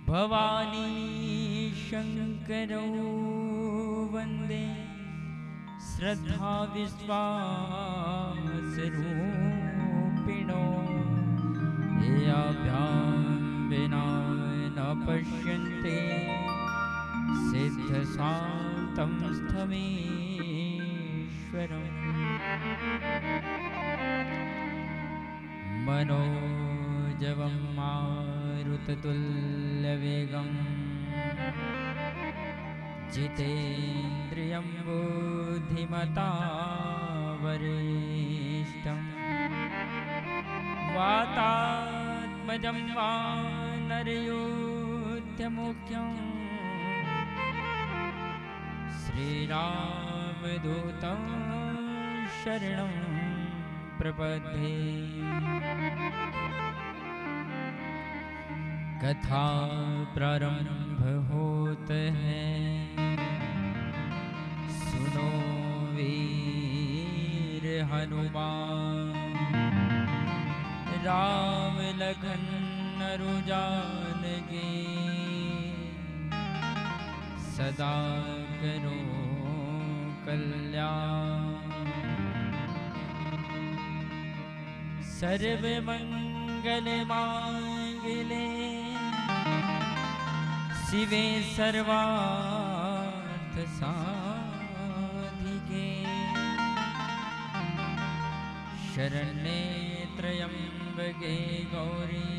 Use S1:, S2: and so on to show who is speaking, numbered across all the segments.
S1: भवानी शंकरो वंदे श्रद्धा विश्वास रूपिणो याभ्यां विना न पश्यन्ते सिद्ध शान्तं स्थमेश्वरम् मनोजवं मारुततुल्यवेगं जितेन्द्रियं बुद्धिमतां वरिष्ठं वातात्मजं वानरयोध्यमुख्यं श्रीरामदूतं शरणं प्रपद्ये। कथा प्रारंभ होत है, सुनो वीर हनुमान, राम लखन जानकी सदा करो कल्याण। सर्व मंगल मांगले शिवे सर्वार्थ साधिके, शरण्ये त्र्यंबके गौरी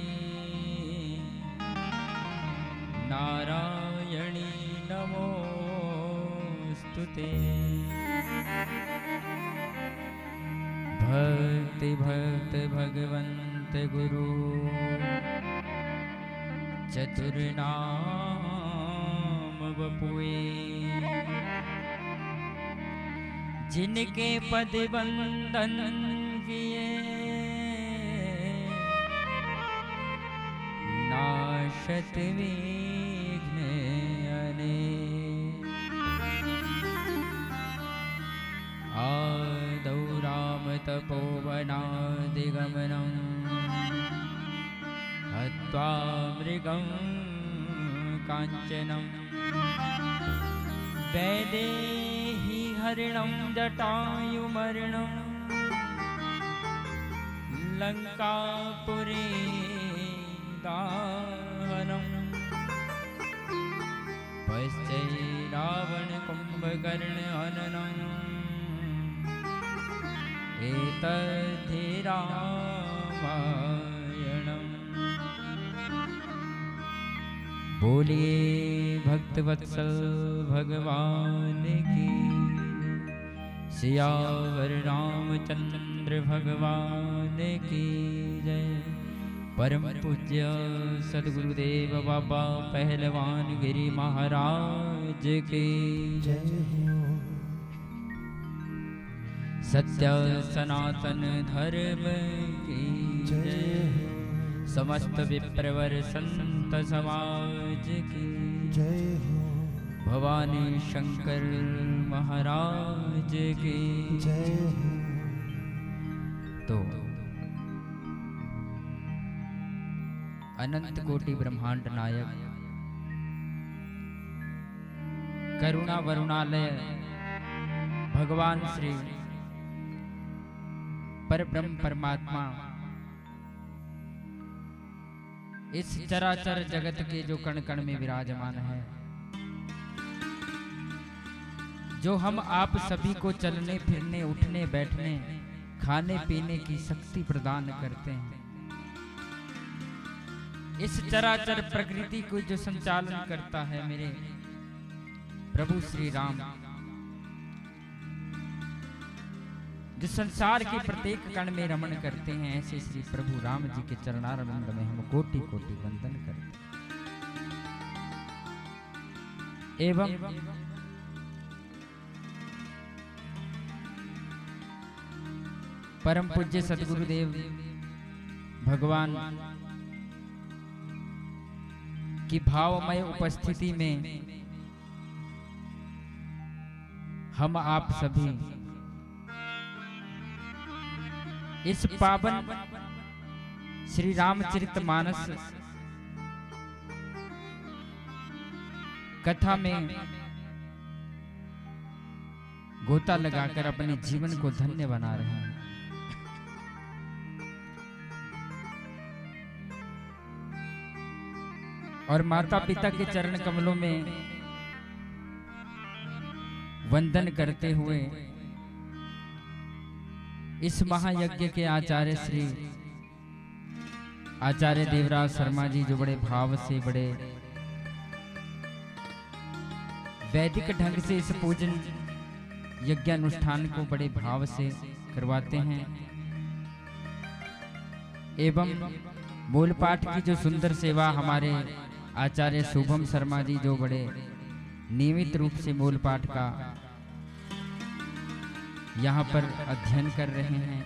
S1: नारायणी नमोस्तुते। भक्ति भक्त भगवंत गुरु चतुर्नाम बपुए, जिनके पद बंदन किए नाशत विघ्न अनेक। आदौ राम तपोवनादिगमनं हत्वा मृगं काञ्चनं वैदेही हरिणं जटायुमर्णं लंकापुरी दाहनं पश्चैत् रावण कुंभकर्ण हननं एतद्धि रामायणम्। बोलिए भक्तवत्सल भगवान की, सियावर रामचंद्र भगवान की जय। परम पूज्य सद्गुरुदेव बाबा पहलवान गिरी महाराज की जय। सत्य सनातन धर्म की जय। समस्त विप्रवर संत समाज की जय। भवानी शंकर महाराज की जय। तो अनंत कोटि ब्रह्मांड नायक करुणा वरुणालय भगवान श्री परब्रह्म परमात्मा इस चराचर जगत के जो कण कण में विराजमान है, जो हम आप सभी को चलने फिरने उठने बैठने खाने पीने की शक्ति प्रदान करते हैं, इस चराचर प्रकृति को जो संचालन करता है मेरे प्रभु श्री राम, जो संसार के प्रत्येक कण में रमण करते हैं, ऐसे श्री प्रभु राम जी के चरणारविंद में हम कोटि कोटि वंदन करते हैं। एवं परम पूज्य सद्गुरुदेव भगवान की भावमय उपस्थिति में हम आप सभी इस पावन श्री रामचरितमानस कथा में गोता लगाकर अपने जीवन को धन्य बना रहे हैं। और माता पिता के चरण कमलों में वंदन करते हुए इस महायज्ञ के आचार्य श्री आचार्य देवराज शर्मा जी, जो बड़े भाव से, बड़े वैदिक ढंग से इस पूजन यज्ञानुष्ठान को बड़े भाव से करवाते हैं, एवं मूल पाठ की जो सुंदर सेवा हमारे आचार्य शुभम शर्मा जी, जो बड़े नियमित रूप से मूल पाठ का यहाँ पर अध्ययन कर रहे हैं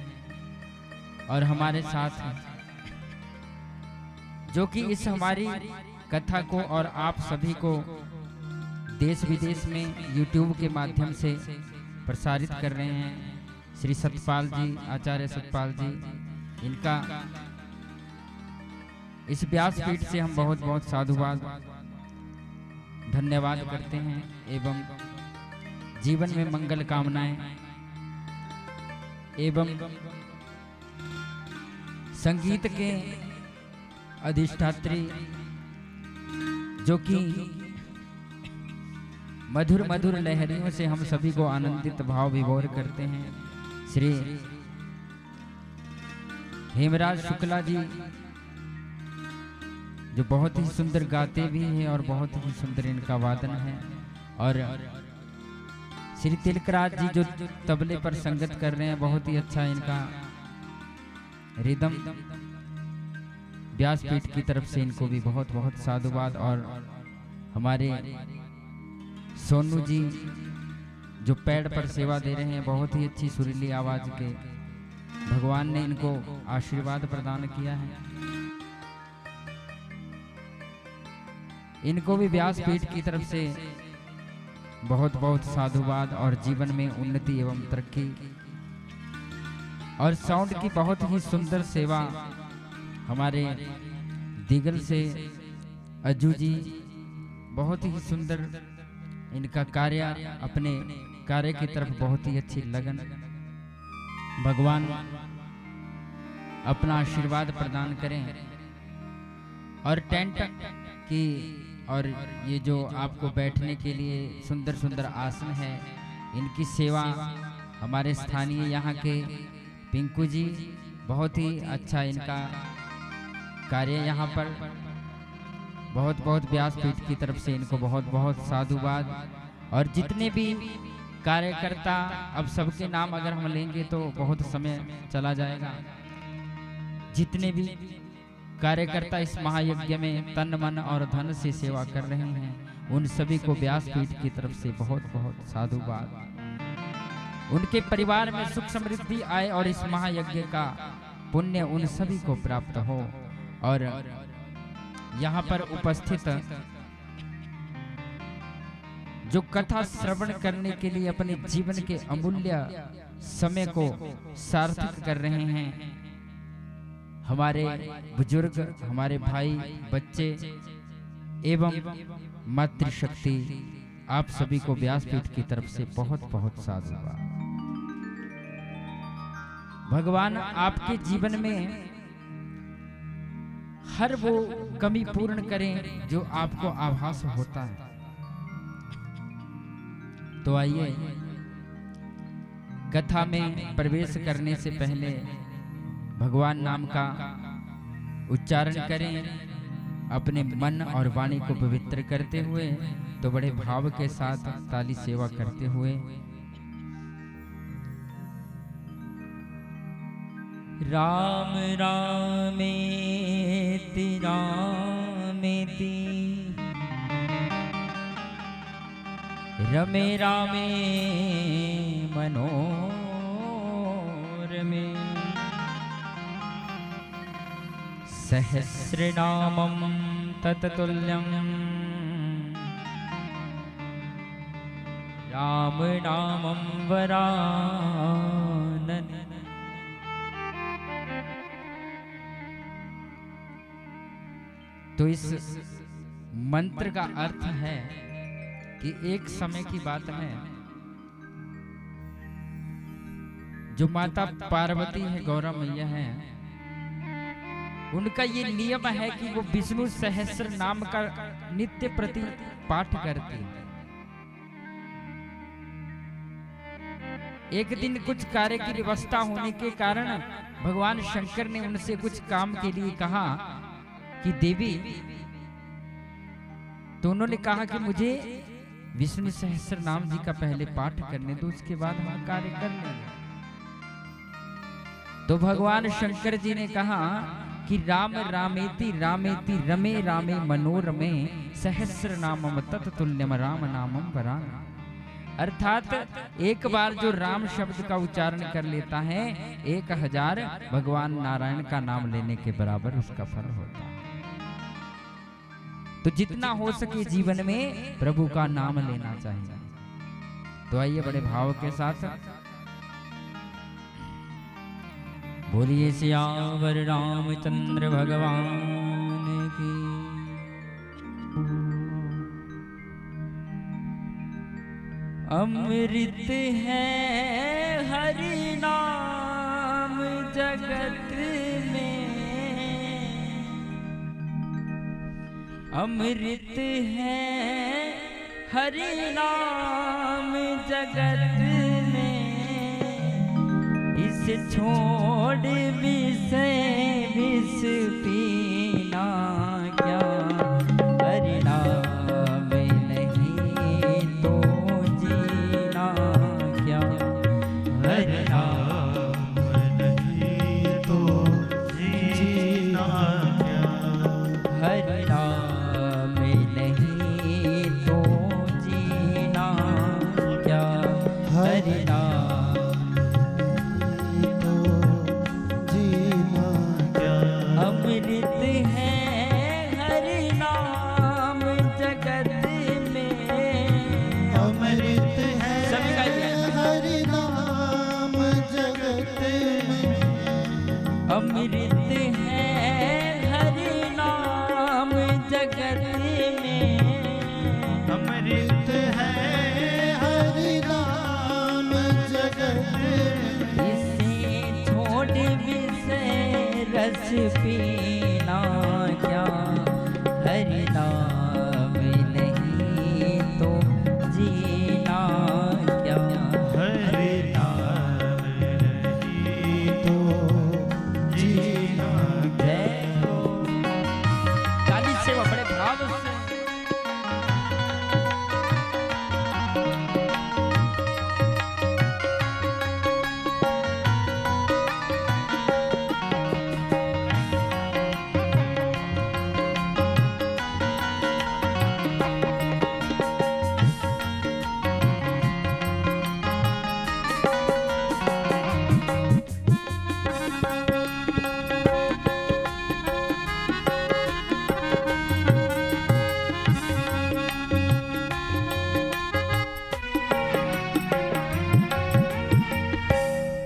S1: और हमारे साथ हैं, जो कि इस हमारी कथा को और आप सभी को देश विदेश में YouTube के माध्यम से प्रसारित कर रहे हैं। श्री सतपाल जी, आचार्य सतपाल जी, इनका इस व्यासपीठ से हम बहुत बहुत साधुवाद धन्यवाद करते हैं एवं जीवन में मंगल कामनाएं एवं संगीत के अधिष्ठात्री, जो कि मधुर मधुर लहरियों से हम सभी को आनंदित भाव विभोर करते हैं, श्री हेमराज शुक्ला जी, जो बहुत ही सुंदर गाते भी हैं और बहुत ही सुंदर इनका वादन है, और श्री तिलकराज जी, जो तबले पर संगत कर रहे हैं, बहुत ही अच्छा इनका रिदम। व्यासपीठ की तरफ से इनको भी बहुत बहुत साधुवाद। और हमारे सोनू जी, जो पैड पर सेवा दे रहे हैं, बहुत ही अच्छी सुरीली आवाज के, भगवान ने इनको आशीर्वाद प्रदान किया है। इनको भी व्यासपीठ की तरफ से बहुत बहुत साधुवाद और जीवन में उन्नति एवं तरक्की। और साउंड की बहुत ही सुंदर सेवा हमारे दिगल से अज्जू जी, बहुत ही सुंदर इनका कार्य, अपने कार्य की तरफ बहुत ही अच्छी लगन। भगवान अपना आशीर्वाद प्रदान करें। और टेंट की और ये जो आपको बैठने के लिए सुंदर सुंदर आसन है, इनकी सेवा हमारे स्थानीय यहाँ के पिंकू जी, बहुत ही अच्छा इनका कार्य यहाँ पर। बहुत बहुत व्यासपीठ की तरफ से इनको बहुत बहुत साधुवाद। और जितने भी कार्यकर्ता, अब सबके नाम अगर हम लेंगे तो बहुत समय चला जाएगा, जितने भी कार्यकर्ता इस महायज्ञ में तन मन और धन से सेवा कर रहे हैं, उन सभी को व्यासपीठ की तरफ से बहुत बहुत साधुवाद। उनके परिवार में सुख समृद्धि आए और इस महायज्ञ का पुण्य उन सभी को प्राप्त हो। और यहाँ पर उपस्थित जो कथा श्रवण करने के लिए अपने जीवन के अमूल्य समय को सार्थक कर रहे हैं, हमारे बुजुर्ग, हमारे भाई, बच्चे एवं मातृशक्ति, आप सभी को व्यासपीठ की तरफ से बहुत बहुत साधुवाद। भगवान आपके जीवन में हर वो कमी पूर्ण करें जो आपको आभास होता है। तो आइए कथा में प्रवेश करने से पहले भगवान नाम का उच्चारण करें, अपने मन और वाणी को पवित्र करते हुए। तो बड़े भाव के साथ ताली सेवा करते हुए राम रामेति रामेति रमे रामे मनोरमे सहस्रनामं तत्तुल्यं राम नामं वरानने। तो इस मंत्र का अर्थ है कि एक समय की बात है, जो माता पार्वती है, गौरा मैया है, उनका ये नियम है कि वो विष्णु सहस्र नाम का नित्य प्रति पाठ करती है। एक दिन कुछ कार्य की व्यवस्था होने के कारण भगवान शंकर ने उनसे कुछ काम के लिए कहा कि देवी, तो उन्होंने कहा कि मुझे विष्णु सहस्र नाम जी का पहले पाठ करने दो, उसके बाद हम कार्य कर लेंगे। तो भगवान शंकर जी ने कहा कि राम रामेति रामेति रमे रामे मनोरमे सहस्र नामम तत्तुल्यम राम नामम वरान। अर्थात एक बार जो राम शब्द का उच्चारण कर लेता है, 1000 भगवान नारायण का नाम लेने के बराबर उसका फल होता है। तो जितना हो सके जीवन में प्रभु का नाम लेना चाहिए। तो आइए बड़े भाव के साथ बोलिए सियावर रामचंद्र भगवान की। अमृत है हरि नाम जगत में, अमृत है हरि नाम जगत में, इसे छोड़ विषय विष पीना क्या, हरि नाम नहीं तो जीना क्या, हरि नाम नहीं तो जीना क्या, हरि नाम नहीं तो जीना क्या, हरि नाम अमृत है हरि नाम जगत में,
S2: अमृत है हरि नाम जगत में,
S1: अमृत है हरि नाम जगत में,
S2: अमृत है हरि नाम जगत में,
S1: इसे छोड़ विषय रस पीना क्या, हरि नाम नहीं तो जीना क्या,
S2: हरि नाम नहीं तो जीना
S1: जय हो। काली सेवा बड़े भाव से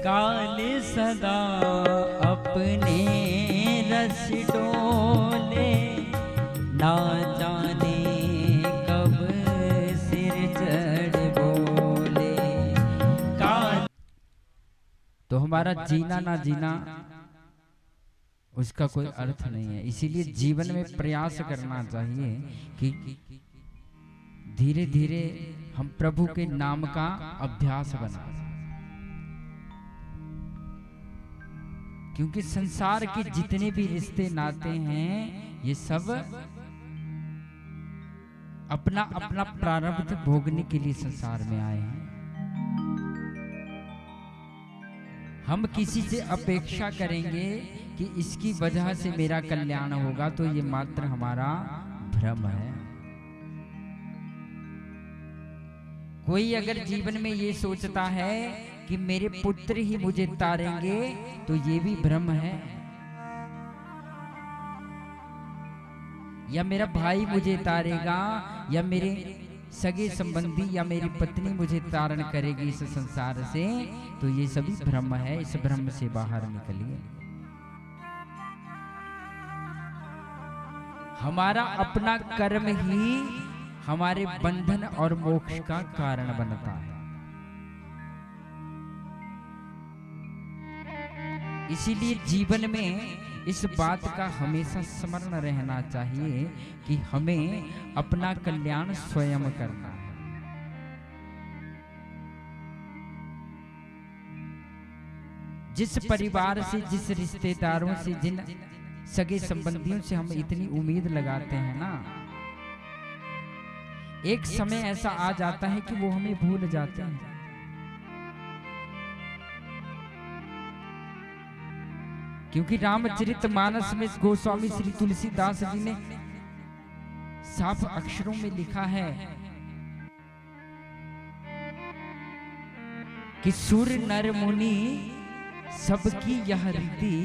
S1: काल सदा अपने रस डोले, ना जाने कब सिर चढ़ बोले। काल तो हमारा जीना ना जीना उसका कोई अर्थ नहीं है। इसीलिए जीवन में प्रयास करना चाहिए कि धीरे धीरे हम प्रभु के नाम का अभ्यास बनाएं, क्योंकि संसार के जितने भी रिश्ते नाते हैं ये सब अपना अपना प्रारब्ध भोगने के लिए संसार में आए हैं। हम किसी से अपेक्षा करेंगे कि इसकी वजह से मेरा कल्याण होगा, तो ये मात्र हमारा भ्रम है। कोई अगर जीवन में ये सोचता है कि मेरे पुत्र ही मुझे तारेंगे, तो ये भी भ्रम है। या मेरा भाई मुझे तारेगा, या मेरे सगे संबंधी या मेरी पत्नी मुझे तारण करेगी इस संसार से, तो ये सभी भ्रम है। इस भ्रम से बाहर निकलिए। हमारा अपना कर्म ही हमारे बंधन और मोक्ष का कारण बनता है। इसीलिए जीवन में इस बात का हमेशा स्मरण रहना चाहिए कि हमें अपना कल्याण स्वयं करना है। जिस परिवार से, जिस रिश्तेदारों से, जिन सगे संबंधियों से हम इतनी उम्मीद लगाते हैं ना, एक समय ऐसा आ जाता है कि वो हमें भूल जाते हैं। क्योंकि रामचरितमानस में गोस्वामी श्री तुलसीदास जी ने साफ अक्षरों में लिखा है कि सूर्य नर मुनि सबकी यह रीति,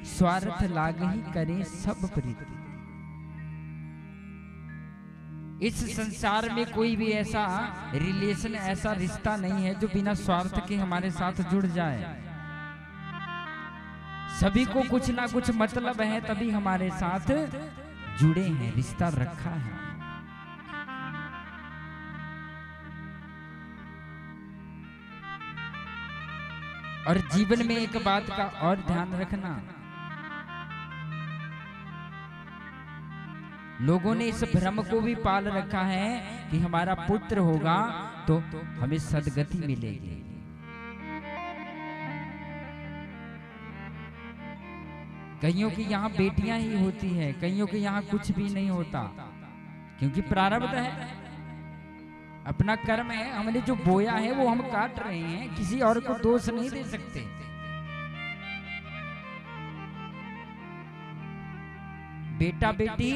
S1: स्वार्थ लागहि करें सब प्रीति। इस संसार में कोई भी ऐसा रिलेशन, ऐसा रिश्ता नहीं है जो बिना स्वार्थ के हमारे साथ जुड़ जाए। सभी को कुछ ना कुछ मतलब है, तभी हमारे साथ जुड़े हैं, रिश्ता रखा है। और जीवन में एक बात का और ध्यान रखना, लोगों ने इस भ्रम को भी पाल रखा है कि हमारा पुत्र होगा तो हमें सद्गति मिलेगी। कईयों की यहाँ बेटियां ही होती है, कईयों के यहाँ कुछ भी नहीं होता, क्योंकि प्रारब्ध है, अपना कर्म है। हमने जो बोया है वो हम काट रहे हैं, किसी और को दोष नहीं दे सकते। बेटा बेटी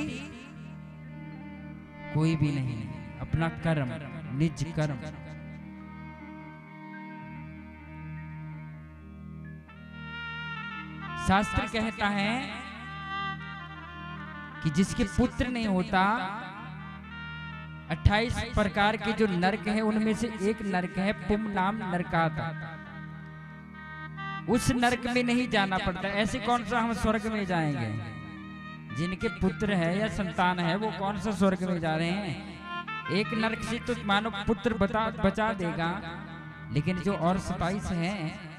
S1: कोई भी नहीं, अपना कर्म, निज कर्म। शास्त्र कहता है कि जिसके पुत्र नहीं होता, 28 प्रकार के जो नरक है उनमें से एक नरक है पुम नाम नरकाता। उस नरक में नहीं जाना पड़ता। ऐसे कौन सा हम स्वर्ग में जाएंगे? जिनके पुत्र है या संतान है वो कौन सा स्वर्ग में जा रहे हैं? एक नरक से तो मानो पुत्र बचा देगा, लेकिन जो और 27 हैं,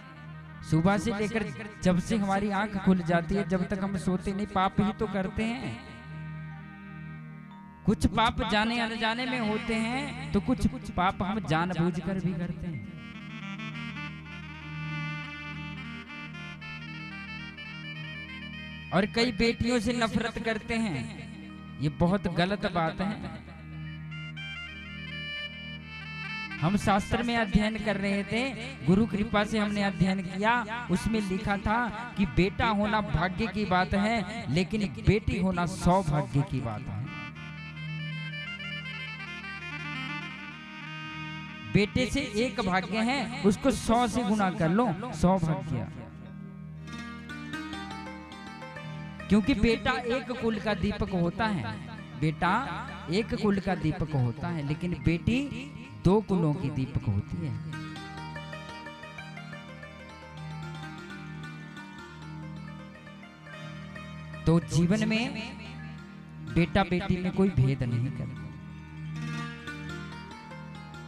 S1: सुबह से लेकर जब से हमारी आंख खुल जाती है जब तक हम सोते नहीं, पाप ही तो करते हैं। कुछ पाप जाने अनजाने में होते हैं, तो कुछ पाप हम जानबूझकर भी करते हैं। और कई बेटियों से नफरत करते हैं, ये बहुत गलत बात है। हम शास्त्र में अध्ययन कर रहे थे, गुरु कृपा से हमने अध्ययन किया, उसमें लिखा था कि बेटा होना भाग्य की बात है, लेकिन बेटी होना सौभाग्य की बात है। बेटे से एक भाग्य है, उसको 100 से गुना कर लो, सौभाग्य। क्योंकि बेटा एक कुल का दीपक होता है, बेटा एक कुल का दीपक होता है, लेकिन बेटी 2 कुलों की दीपक होती है। तो जीवन में बेटा बेटी में कोई भेद नहीं करता।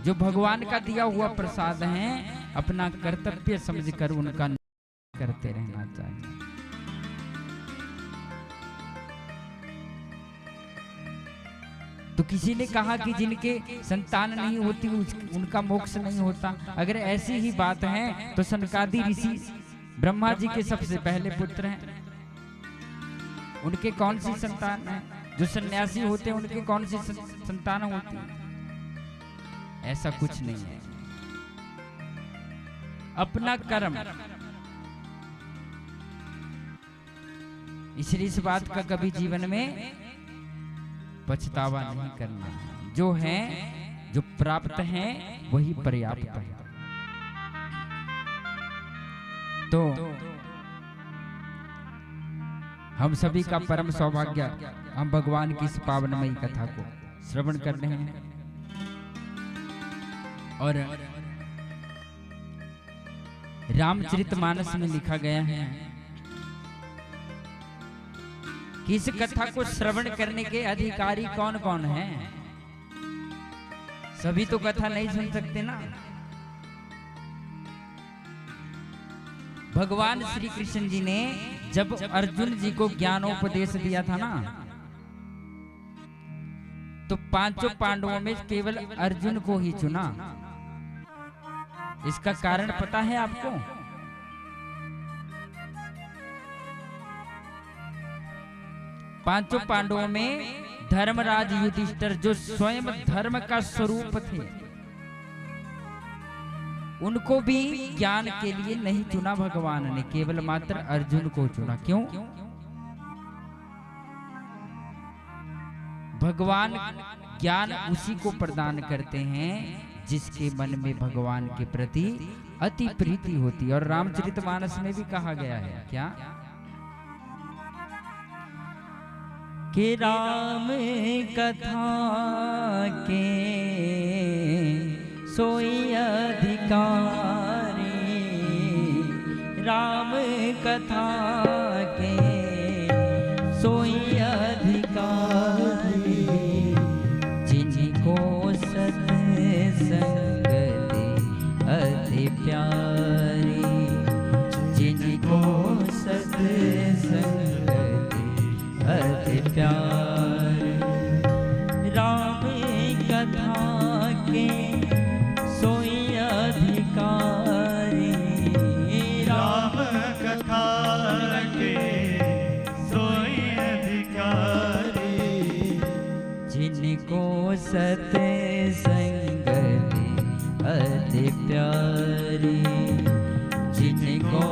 S1: जो भगवान का दिया हुआ प्रसाद है, अपना कर्तव्य समझकर उनका करते रहना चाहिए। तो किसी ने कहा कि जिनके संतान नहीं होती उनका मोक्ष नहीं होता। अगर ऐसी ही बात है तो सनकादि ऋषि ब्रह्मा जी के सबसे पहले पुत्र हैं, उनके कौन सी संतान है? जो सन्यासी होते हैं उनके कौन सी संतान होती है? ऐसा कुछ नहीं है। अपना कर्म, इसलिए इस बात का कभी जीवन में पछतावा नहीं करना। जो है, जो प्राप्त है वही पर्याप्त है। तो हम सभी का परम सौभाग्य, हम भगवान की इस पावनमयी कथा को श्रवण कर रहे हैं। और रामचरितमानस में लिखा गया है कि इस कथा को श्रवण करने के अधिकारी कौन कौन हैं? सभी तो कथा नहीं सुन सकते ना। भगवान श्री कृष्ण जी ने जब अर्जुन जी को ज्ञानोपदेश दिया था ना, तो पांचों पांडवों में केवल अर्जुन को ही चुना। इसका कारण पता है आपको? पांचों पांडवों में धर्मराज युधिष्ठिर जो स्वयं धर्म का स्वरूप थे, उनको भी ज्ञान के लिए नहीं चुना भगवान ने, केवल मात्र अर्जुन को चुना। क्यों? भगवान ज्ञान उसी को प्रदान करते हैं जिसके मन में भगवान के प्रति अति प्रीति होती है। और रामचरितमानस में भी कहा गया है क्या कि राम कथा के सोई अधिकारी, राम कथा के सोई अधिकारी, जिनको सत्संगति अति प्यारी, जिनको सत्संगति अति प्यारी, राम कथा के सोई अधिकारी,
S2: राम कथा के सोई अधिकारी,
S1: जिनको सत्संगति अति प्यारी, जिनको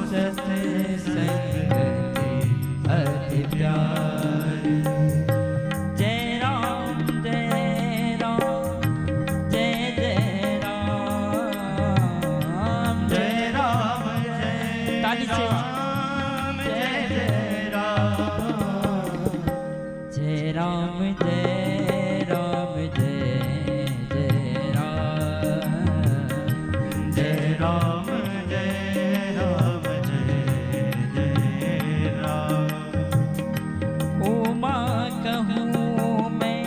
S1: सत्संगति अति प्यारी। जय राम जय राम जय जय राम,
S2: जय राम जय
S1: ताली से
S2: राम जय जय राम,
S1: जय राम जय राम जय जय राम,
S2: जय राम जय राम जय जय राम।
S1: उमा कहूँ मैं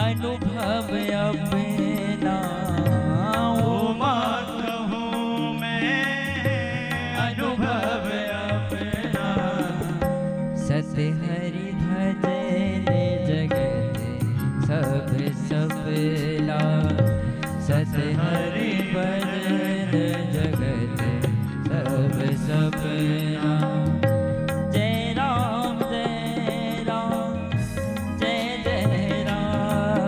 S1: अनुभव अपना,
S2: उमा कहूँ मैं अनुभव अपना,
S1: सत हरि भजन जगत सब सफला, सत हरि भजन जगत सब सफला। जय राम जय राम जय जय राम,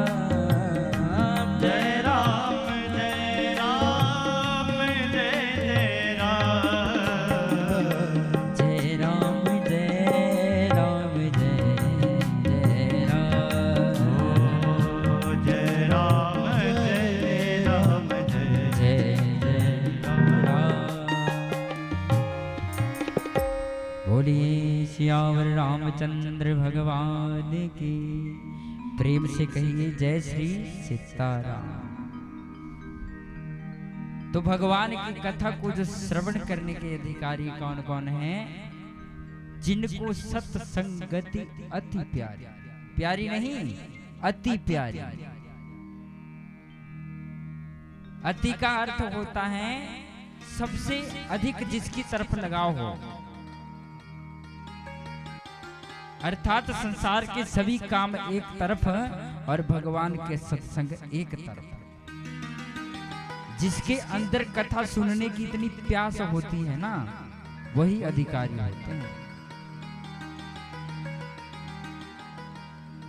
S2: जय राम जय राम जय जय राम,
S1: जय राम जय राम जय जय राम,
S2: ओ जय राम जय राम जय
S1: जय जय राम। बोलिए सियावर रामचंद्र भगवान की। प्रेम से कहिए जय श्री सीताराम। तो भगवान की कथा को जो श्रवण करने के अधिकारी कौन कौन हैं? जिनको सत्संगति अति प्यारी, प्यारी नहीं अति प्यारी। अति का अर्थ होता है सबसे अधिक जिसकी तरफ लगाव हो, अर्थात संसार के सभी काम एक तरफ और भगवान के सत्संग एक तरफ। जिसके अंदर कथा सुनने की इतनी प्यास होती है ना, वही अधिकारी होते हैं।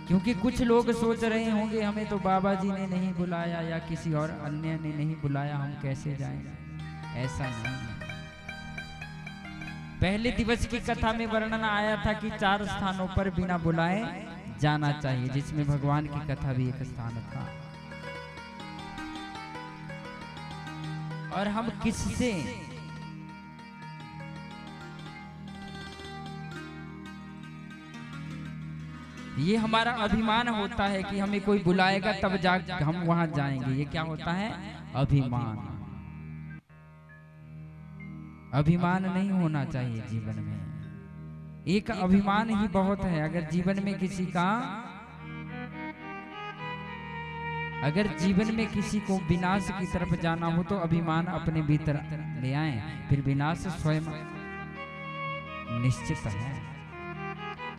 S1: क्योंकि कुछ लोग सोच रहे होंगे हमें तो बाबा जी ने नहीं बुलाया या किसी और अन्य ने नहीं बुलाया, हम कैसे जाएंगे? ऐसा नहीं है। पहले दिवस की कथा में वर्णन आया था कि 4 स्थानों पर बिना बुलाए जाना चाहिए, जिसमें भगवान की कथा भी एक स्थान था। और हम किससे ये हमारा अभिमान होता है कि हमें कोई बुलाएगा तब जा हम वहां जाएंगे। ये क्या होता है? अभिमान। अभिमान नहीं होना चाहिए जीवन में। एक अभिमान ही बहुत है। अगर जीवन में किसी का अगर जीवन में किसी को विनाश की तरफ जाना हो तो अभिमान अपने भीतर ले आए, फिर विनाश स्वयं निश्चित है।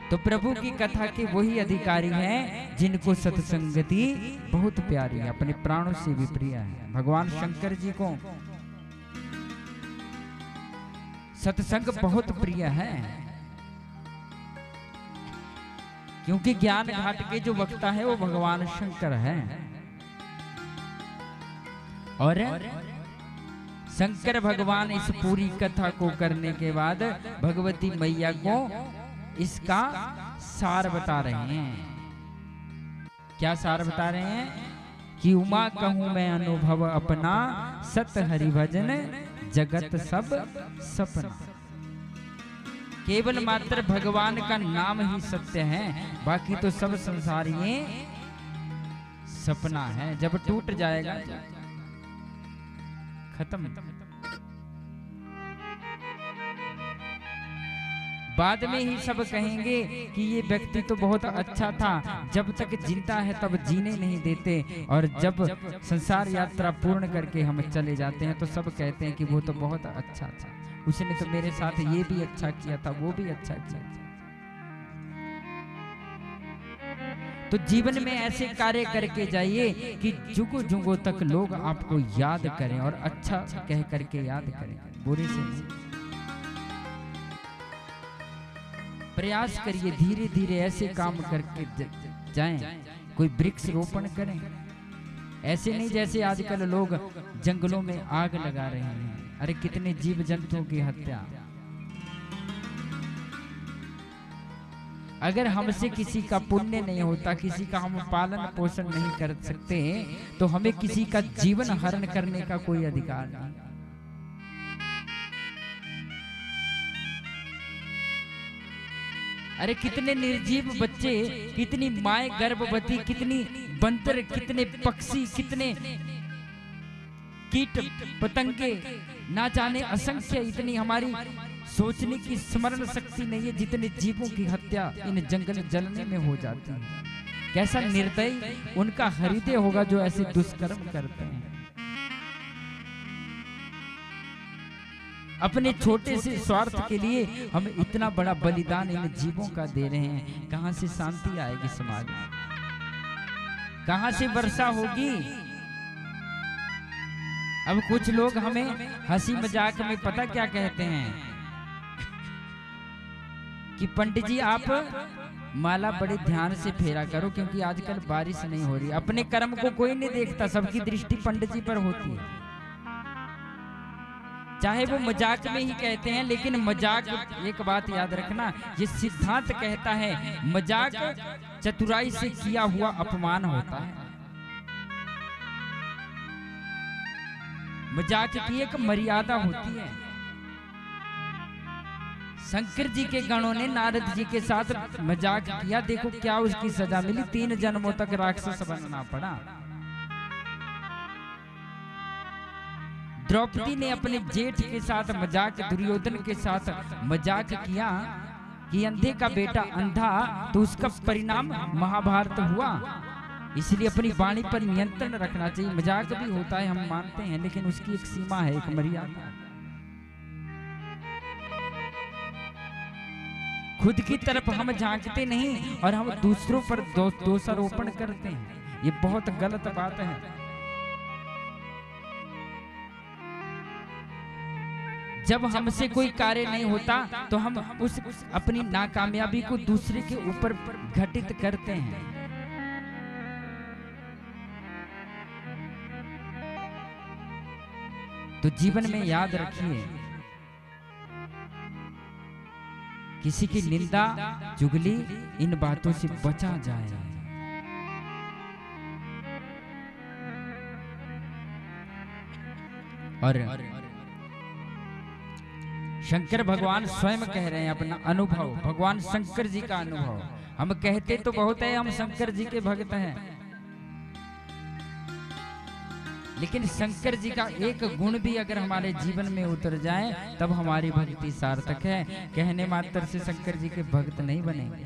S1: तो प्रभु की कथा के वही अधिकारी हैं जिनको सत्संगति बहुत प्यारी है, अपने प्राणों से भी प्रिय है। भगवान शंकर जी को सत्संग बहुत प्रिय है, क्योंकि ज्ञान घाट के जो वक्ता है वो भगवान शंकर है। और शंकर भगवान इस पूरी कथा को करने के बाद भगवती मैया को इसका सार बता रहे हैं। क्या सार बता रहे हैं? कि उमा कहूं मैं अनुभव अपना, सत हरि भजन जगत सब सपना। केवल मात्र भगवान का नाम ही सत्य है, बाकी तो सब संसार ये सपना है। जब टूट जाएगा खत्म। बाद में ही सब कहेंगे कि ये व्यक्ति तो बहुत अच्छा था, जब तक जिंदा है तब जीने नहीं देते, और जब संसार यात्रा पूर्ण करके हम चले जाते हैं तो सब कहते हैं कि वो तो बहुत अच्छा था, उसने तो मेरे साथ ये भी अच्छा किया था, वो भी अच्छा किया था। तो जीवन में ऐसे कार्य करके जाइए कि जुगों जुगों तक लोग आपको याद करें, और अच्छा कह करके याद करें, बुरे से नहीं। प्रयास करिए, धीरे धीरे ऐसे काम करके जाएं, कोई वृक्ष रोपण करें। ऐसे नहीं जैसे आजकल लोग जंगलों में आग लगा रहे हैं। अरे कितने जीव जंतुओं की हत्या। अगर हमसे किसी का पुण्य नहीं होता, किसी का हम पालन पोषण नहीं कर सकते, तो हमें किसी का जीवन हरण करने का कोई अधिकार नहीं। अरे कितने निर्जीव बच्चे, कितनी माए गर्भवती, कितनी बंतर, कितने पक्षी, कितने कीट पतंगे, ना जाने असंख्य, इतनी हमारी सोचने की स्मरण शक्ति नहीं है जितने जीवों की हत्या इन जंगल जलने में हो जाती है। कैसा निर्दयी उनका हृदय होगा जो ऐसे दुष्कर्म करते हैं। अपने छोटे से स्वार्थ के लिए हम इतना बड़ा बलिदान इन जीवों का दे रहे हैं। कहां से शांति आएगी समाज में? कहां से वर्षा होगी? अब कुछ लोग हमें हंसी मजाक में पता क्या कहते हैं कि पंडित जी आप माला बड़े ध्यान से फेरा करो, क्योंकि आजकल बारिश नहीं हो रही। अपने कर्म को कोई नहीं देखता, सबकी दृष्टि पंडित जी पर होती है। चाहे वो मजाक में ही कहते हैं, लेकिन मजाक, एक बात याद रखना, ये सिद्धांत कहता है मजाक चतुराई से किया हुआ अपमान होता है। मजाक की एक मर्यादा होती है। शंकर जी के गणों ने नारद जी के साथ मजाक किया, देखो क्या उसकी सजा मिली, 3 जन्मों तक राक्षस बनना पड़ा। द्रौपदी ने अपने जेठ के साथ मजाक, दुर्योधन के साथ मजाक किया कि अंधे का बेटा अंधा, तो उसका परिणाम महाभारत हुआ। इसलिए अपनी वाणी पर नियंत्रण रखना चाहिए। मजाक भी होता है, हम मानते हैं, लेकिन उसकी एक सीमा है, एक मर्यादा। खुद की तरफ हम झांकते नहीं और हम दूसरों पर दोषारोपण करते हैं। ये बहुत गलत बात है। जब हमसे कोई कार्य नहीं होता तो हम उस अपनी नाकामयाबी को दूसरे के ऊपर घटित करते हैं। तो जीवन में याद रखिए, किसी की निंदा, चुगली, इन बातों से बचा जाए। और शंकर भगवान स्वयं कह रहे हैं अपना अनुभव, भगवान शंकर जी का अनुभव। हम कहते तो बहुत है हम शंकर जी के भक्त हैं, लेकिन शंकर जी का एक गुण भी अगर हमारे जीवन में उतर जाए तब हमारी भक्ति सार्थक है। कहने मात्र से शंकर जी के भक्त नहीं बनेंगे।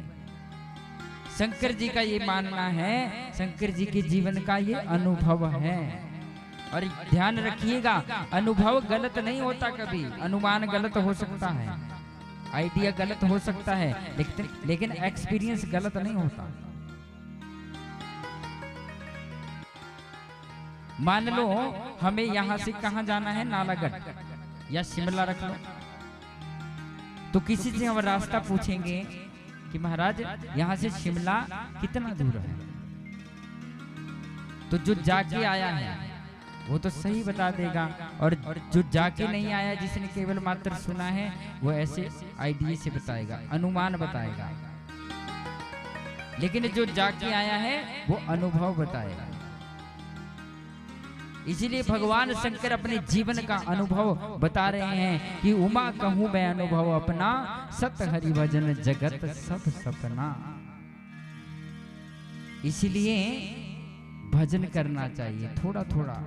S1: शंकर जी का ये मानना है, शंकर जी के जीवन का ये अनुभव है। और ध्यान रखिएगा, अनुभव गलत नहीं होता कभी, अनुमान गलत हो सकता है, आइडिया गलत हो सकता है, लेकिन एक्सपीरियंस गलत नहीं होता। मान लो हमें यहां से कहां जाना है, नालागढ़ या शिमला रख लो, तो किसी से हम रास्ता पूछेंगे कि महाराज यहां से शिमला कितना दूर है, तो जो जाके आया है वो तो सही बता देगा, और जो जाके नहीं आया, जिसने केवल मात्र सुना है, वो ऐसे आइडिया से बताएगा, अनुमान बताएगा। लेकिन जो जाके आया है वो अनुभव बताएगा। इसीलिए भगवान शंकर अपने जीवन का अनुभव बता रहे हैं कि उमा कहूं मैं अनुभव अपना, सत हरि भजन जगत सब सपना। इसलिए भजन करना चाहिए थोड़ा थोड़ा।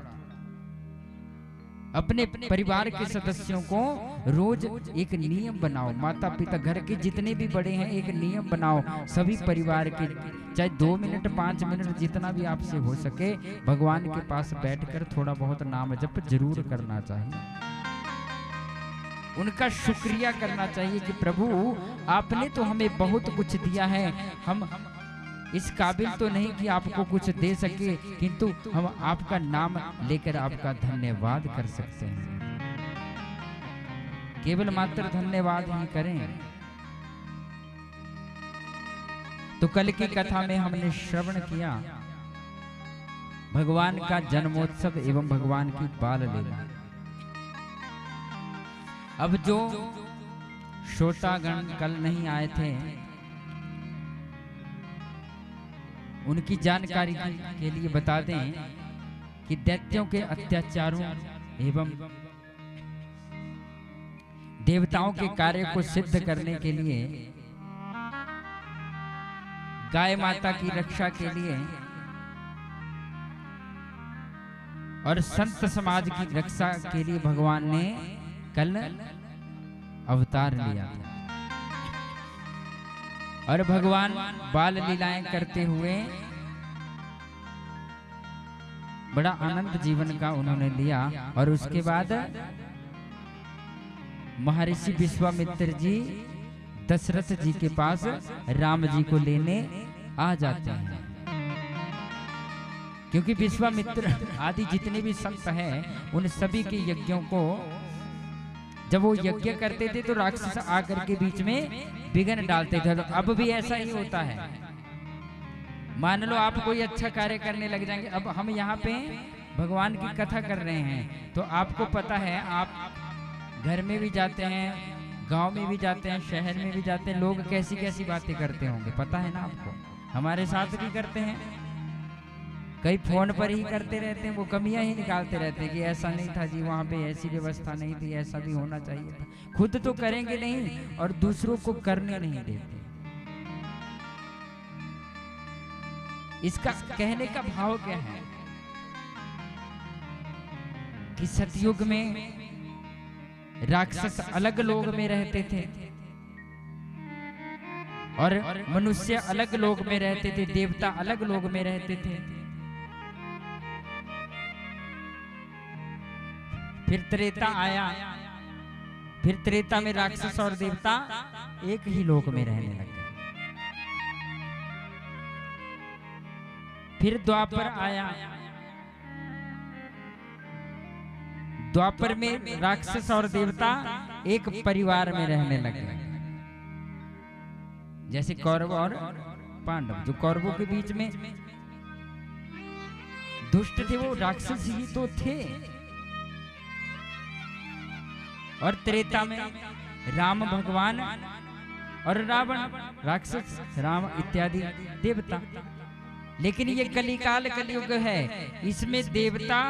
S1: अपने परिवार के सदस्यों को रोज एक नियम बनाओ, माता पिता घर के जितने भी बड़े हैं एक नियम बनाओ, सभी परिवार के चाहे 2 मिनट 5 मिनट जितना भी आपसे हो सके भगवान के पास बैठकर थोड़ा बहुत नाम जप जरूर करना चाहिए। उनका शुक्रिया करना चाहिए कि प्रभु आपने तो हमें बहुत कुछ दिया है, हम इस काबिल तो नहीं कि आपको कुछ दे सके, किंतु हम आपका नाम लेकर आपका धन्यवाद कर सकते हैं। केवल मात्र धन्यवाद ही करें। तो कल की कथा में हमने श्रवण किया भगवान का जन्मोत्सव एवं भगवान की बाल लीला। अब जो श्रोतागण कल नहीं आए थे उनकी जानकारी के लिए बता दें कि दैत्यों के अत्याचारों एवं देवताओं के कार्य को सिद्ध करने के लिए, गाय माता की रक्षा के लिए और संत समाज की रक्षा के लिए भगवान ने कल अवतार लिया था। और भगवान बाल लीलाएं करते हुए बड़ा आनंद जीवन का उन्होंने लिया। और उसके बाद महर्षि विश्वामित्र जी दशरथ जी के पास राम जी को लेने आ जाते हैं, क्योंकि विश्वामित्र आदि जितने भी संत हैं उन सभी के यज्ञों को जब वो यज्ञ करते थे तो राक्षस आकर के बीच में विघ्न डालते थे। तो अब भी ऐसा ही होता है। मान लो आप कोई अच्छा कार्य करने लग जाएंगे, अब हम यहाँ पे भगवान की कथा कर रहे हैं तो आपको पता है, आप घर में भी जाते हैं, गांव में भी जाते हैं, शहर में भी जाते हैं, लोग कैसी कैसी बातें करते होंगे, पता है ना आपको। हमारे साथ भी करते हैं, कई फोन पर ही करते रहते हैं, वो कमियां ही निकालते रहते हैं कि ऐसा नहीं था जी, वहां पे ऐसी व्यवस्था नहीं थी, ऐसा भी होना चाहिए था। खुद तो करेंगे नहीं और दूसरों को करने नहीं देते। इसका कहने का भाव क्या है कि सतयुग में राक्षस अलग लोक में रहते थे और मनुष्य अलग लोक में रहते थे, देवता अलग लोक में रहते थे। फिर त्रेता आया, फिर त्रेता में राक्षस और देवता एक ही लोक में रहने लगे। फिर द्वापर आया, द्वापर में राक्षस और देवता एक परिवार में रहने लगे। जैसे कौरव और पांडव, जो कौरवों के बीच में दुष्ट थे वो राक्षस ही तो थे। और त्रेता में राम भगवान और रावण राक्षस, राम इत्यादि देवता। लेकिन ये कलिकाल कलयुग है, इसमें देवता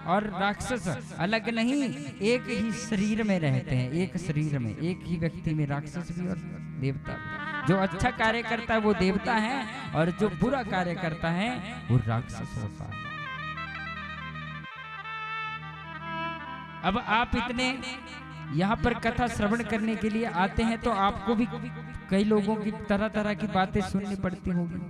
S1: और राक्षस अलग नहीं, एक ही शरीर में रहते हैं। एक शरीर में, एक ही व्यक्ति में राक्षस भी और देवता भी। जो अच्छा कार्य करता है वो देवता है और जो बुरा कार्य करता है वो राक्षस होता है। अब आप इतने यहाँ पर कथा श्रवण करने के लिए आते हैं तो आपको भी कई लोगों की तरह तरह की बातें सुननी पड़ती होगी।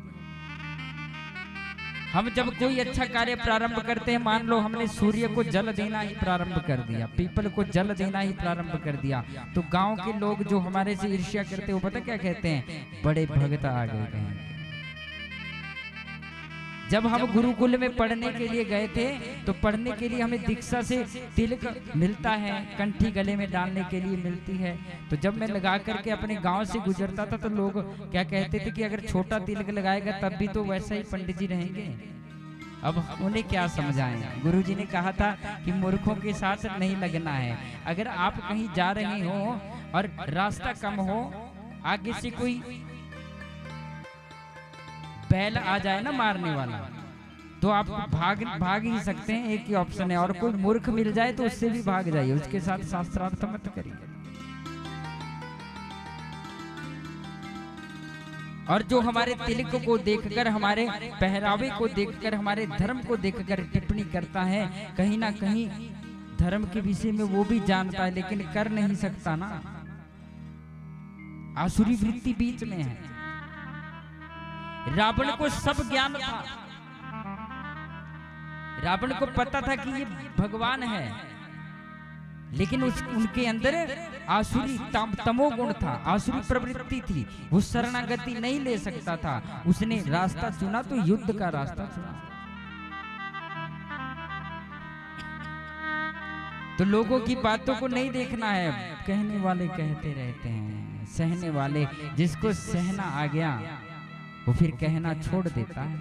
S1: हम जब कोई अच्छा कार्य प्रारंभ करते हैं, मान लो हमने सूर्य को जल देना ही प्रारंभ कर दिया, पीपल को जल देना ही प्रारंभ कर दिया, तो गांव के लोग जो हमारे से ईर्ष्या करते हैं वो पता क्या कहते हैं, बड़े भगत आ गए कहेंगे। जब हम गुरुकुल में पढ़ने के लिए गए थे तो पढ़ने के लिए हमें दीक्षा से तिलक मिलता है, कंठी गले में डालने के लिए मिलती है। तो जब मैं लगा करके अपने गांव से गुजरता था तो लोग क्या कहते थे कि अगर छोटा तिलक लगाएगा तब भी तो वैसा ही पंडित जी रहेंगे। अब उन्हें क्या समझाएं। गुरुजी ने कहा था कि मूर्खों के साथ नहीं लगना है। अगर आप कहीं जा रहे हो और रास्ता कम हो, आगे से कोई बैल आ जाए ना मारने वाला, तो आप भाग ही सकते हैं, एक ही ऑप्शन है। और कोई मूर्ख मिल जाए तो उससे भी भाग जाइए, उसके साथ शास्त्रार्थ मत करिए। और जो हमारे तिलक को देखकर, हमारे पहरावे को देखकर, हमारे धर्म को देखकर टिप्पणी करता है, कहीं ना कहीं धर्म के विषय में वो भी जानता है लेकिन कर नहीं सकता ना। आसुरी वृत्ति बीच में है। रावण को सब ज्ञान था, रावण को पता था कि ये भगवान है, लेकिन उनके अंदर आसुरी तमोगुण था, आसुरी प्रवृत्ति थी, वो शरणागति नहीं ले सकता था। उसने रास्ता चुना तो युद्ध का रास्ता चुना। तो लोगों की बातों को नहीं देखना है, कहने वाले कहते रहते हैं, सहने वाले, जिसको सहना आ गया वो फिर कहना छोड़ देता है।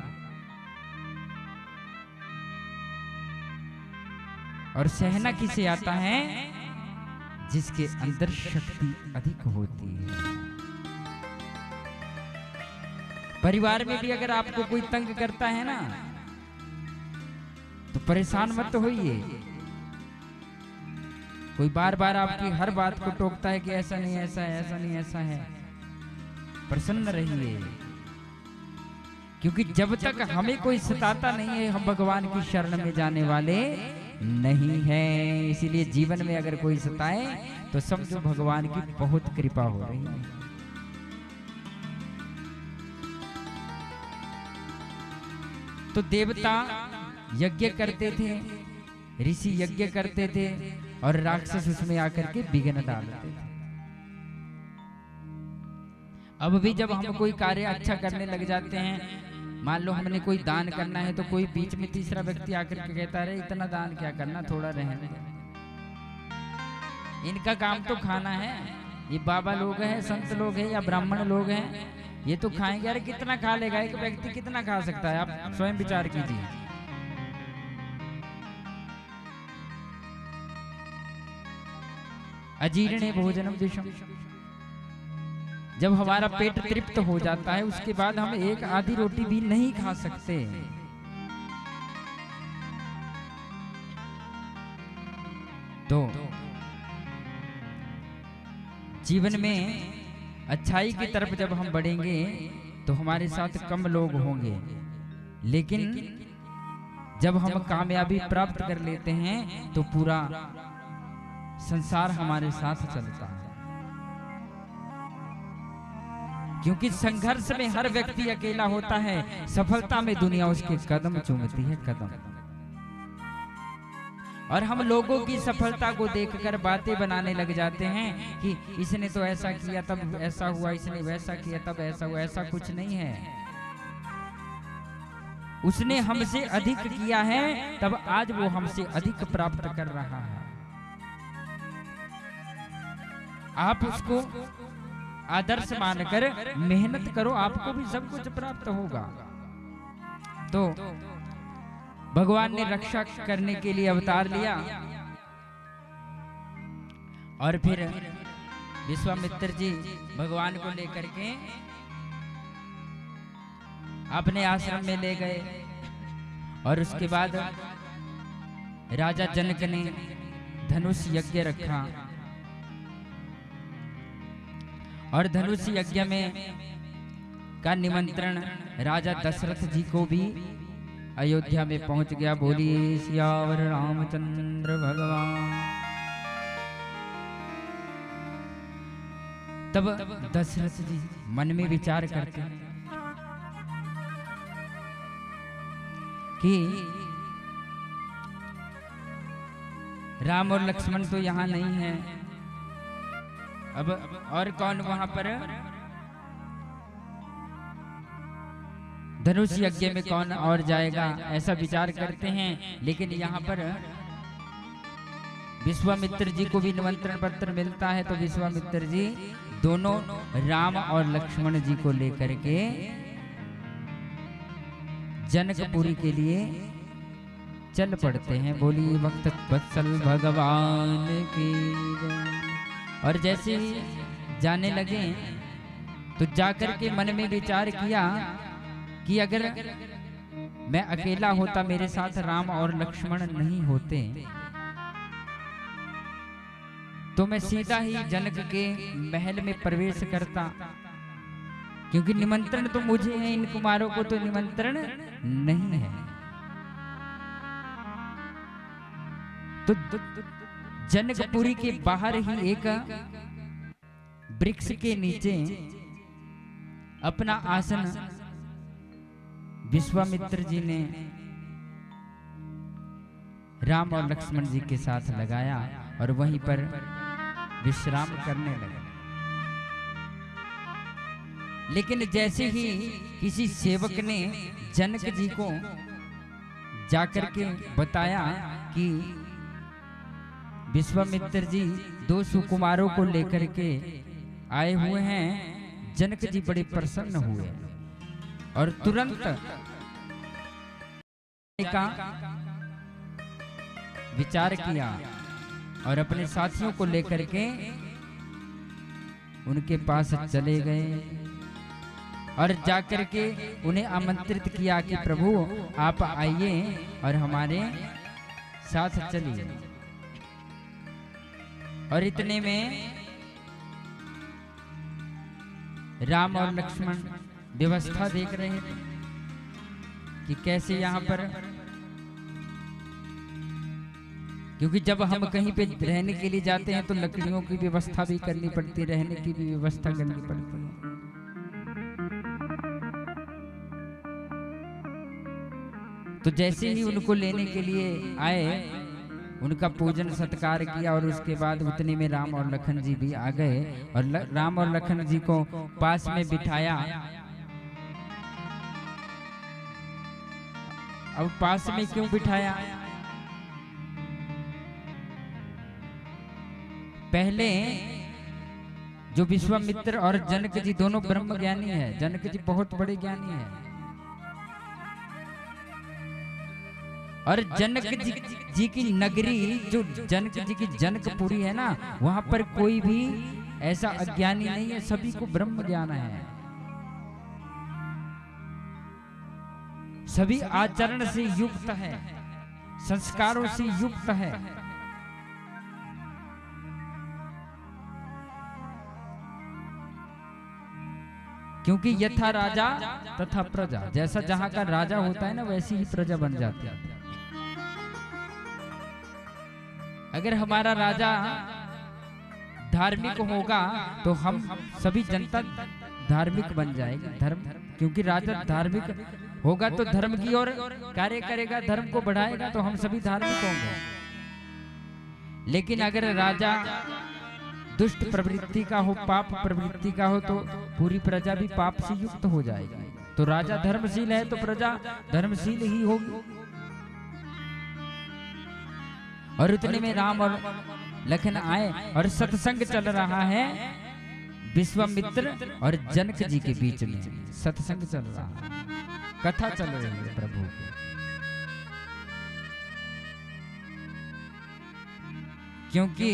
S1: और सहना किसे आता है, जिसके अंदर शक्ति अधिक होती है। परिवार में भी अगर आपको कोई तंग करता है ना तो परेशान मत होइए। कोई बार बार आपकी हर बात को टोकता है कि ऐसा नहीं ऐसा है, ऐसा नहीं ऐसा है, प्रसन्न रहिए, क्योंकि जब तक हमें कोई सताता नहीं है हम भगवान की शरण में जाने वाले नहीं है। इसीलिए जीवन में अगर कोई सताए तो समझो भगवान की बहुत कृपा हो रही है। तो देवता यज्ञ करते थे, ऋषि यज्ञ करते थे और राक्षस उसमें आकर के विघ्न डालते थे। अब भी जब हम कोई कार्य अच्छा करने लग जाते हैं, मान लो हमने कोई दान करना है तो कोई बीच में तीसरा व्यक्ति आकर के कहता है इतना दान क्या करना, थोड़ा रहने दे, इनका काम तो खाना है, ये बाबा लोग हैं, संत लोग हैं या ब्राह्मण लोग हैं, ये तो खाएंगे। अरे कितना खा लेगा एक व्यक्ति, कितना खा सकता है, आप स्वयं विचार कीजिए। अजीर्णे भोजनम दिशम, जब हमारा पेट तृप्त हो जाता है उसके बाद हम एक आधी रोटी भी नहीं खा सकते। तो जीवन में अच्छाई की तरफ जब हम बढ़ेंगे तो हमारे साथ कम लोग होंगे, लेकिन जब हम कामयाबी प्राप्त कर लेते हैं तो पूरा संसार हमारे साथ चलता है। क्योंकि संघर्ष में हर व्यक्ति अकेला होता है, सफलता में दुनिया उसके कदम चूमती है, कदम। और हम लोगों की सफलता को देखकर बातें बनाने लग जाते हैं कि इसने तो ऐसा किया तब ऐसा हुआ, इसने वैसा किया तब ऐसा हुआ। ऐसा कुछ नहीं है, उसने हमसे अधिक किया है तब आज वो हमसे अधिक प्राप्त कर रहा है। आप उसको आदर्श मानकर मेहनत करो, आपको भी सब कुछ प्राप्त होगा। तो भगवान ने रक्षा करने के लिए अवतार लिया और फिर विश्वामित्र जी भगवान को लेकर के अपने आश्रम में ले गए। और उसके बाद राजा जनक ने धनुष यज्ञ रखा और धनुष यज्ञ में का निमंत्रण राजा दशरथ जी को भी अयोध्या में पहुंच गया। बोलिए सियावर रामचंद्र भगवान। तब दशरथ जी मन में विचार करते हैं कि राम और लक्ष्मण तो यहाँ नहीं है, अब और कौन वहां पर धनुष यज्ञ में कौन और जाएगा, ऐसा विचार करते हैं। लेकिन यहाँ पर विश्वामित्र जी को भी निमंत्रण पत्र मिलता है, तो विश्वामित्र जी दोनों राम और लक्ष्मण जी को लेकर के जनकपुरी के लिए चल पड़ते हैं। बोली वक्त वत्सल भगवान की जय। और जैसे ही जाने लगे तो जाकर के मन में विचार किया कि अगर मैं अकेला होता, मेरे साथ राम और लक्ष्मण नहीं होते, तो मैं सीधा ही जनक के महल में प्रवेश करता, क्योंकि निमंत्रण तो मुझे है, इन कुमारों को तो निमंत्रण नहीं है। तो जनकपुरी के बाहर ही एक वृक्ष के नीचे अपना आसन विश्वामित्र जी ने राम और लक्ष्मण जी के साथ लगाया और वहीं पर विश्राम करने लगे। लेकिन जैसे ही किसी सेवक ने जनक जी को जाकर के बताया कि विश्वामित्र जी 2 सुकुमारों को लेकर के आए हुए हैं, जनक जी बड़े प्रसन्न हुए और तुरंत का विचार किया और अपने साथियों को लेकर के उनके पास चले गए और जाकर के उन्हें आमंत्रित किया कि प्रभु आप आइए और हमारे साथ चलिए। और इतने में राम और लक्ष्मण व्यवस्था देख रहे थे कि कैसे यहाँ पर, क्योंकि जब हम कहीं पे रहने के लिए जाते हैं तो लकड़ियों की व्यवस्था भी करनी पड़ती, रहने की भी व्यवस्था करनी पड़ती है। तो जैसे ही उनको लेने के लिए आए, उनका पूजन सत्कार किया और उसके बाद उतने में राम और लखन जी भी आ गए और राम और लखन जी को पास में बिठाया। अब पास में क्यों बिठाया? पहले जो विश्वामित्र और जनक जी दोनों ब्रह्म ज्ञानी है, जनक जी बहुत बड़े ज्ञानी है और जनक जी की नगरी, जो जनक जी की जनकपुरी है ना, वहां पर कोई भी ऐसा अज्ञानी नहीं है, सभी को ब्रह्म ज्ञान है। सभी आचरण से युक्त है, संस्कारों से युक्त है। क्योंकि यथा राजा तथा प्रजा, जैसा जहां का राजा होता है ना, वैसी ही प्रजा बन जाती है। अगर हमारा राजा धार्मिक होगा तो हम सभी जनता धार्मिक बन जाएगी। धर्म, क्योंकि राजा धार्मिक होगा तो धर्म की ओर कार्य करेगा, धर्म को बढ़ाएगा, तो हम सभी धार्मिक होंगे। लेकिन अगर राजा दुष्ट प्रवृत्ति का हो, पाप प्रवृत्ति का हो, तो पूरी प्रजा भी पाप से युक्त हो जाएगी। तो राजा धर्मशील है तो प्रजा धर्मशील ही होगी। और उतने में राम और लखन आए और सत्संग चल रहा है विश्वामित्र और जनक जी के बीच में। सत्संग चल रहा है, कथा चल रही है प्रभु की। क्योंकि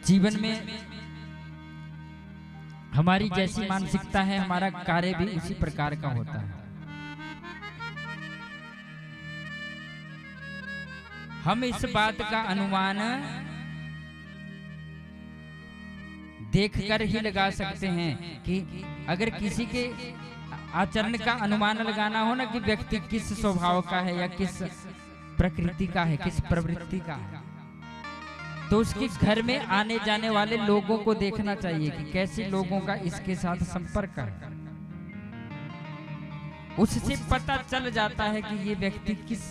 S1: जीवन में हमारी जैसी मानसिकता है, हमारा कार्य भी उसी प्रकार का होता है। हम इस बात का अनुमान देखकर ही लगा सकते हैं कि अगर किसी के आचरण का अनुमान लगाना हो ना कि व्यक्ति किस स्वभाव का है या किस प्रकृति का है, किस प्रवृत्ति का है, तो उसके घर में आने जाने वाले लोगों को देखना चाहिए कि कैसे लोगों का इसके साथ संपर्क है। उससे पता चल जाता है कि ये व्यक्ति किस।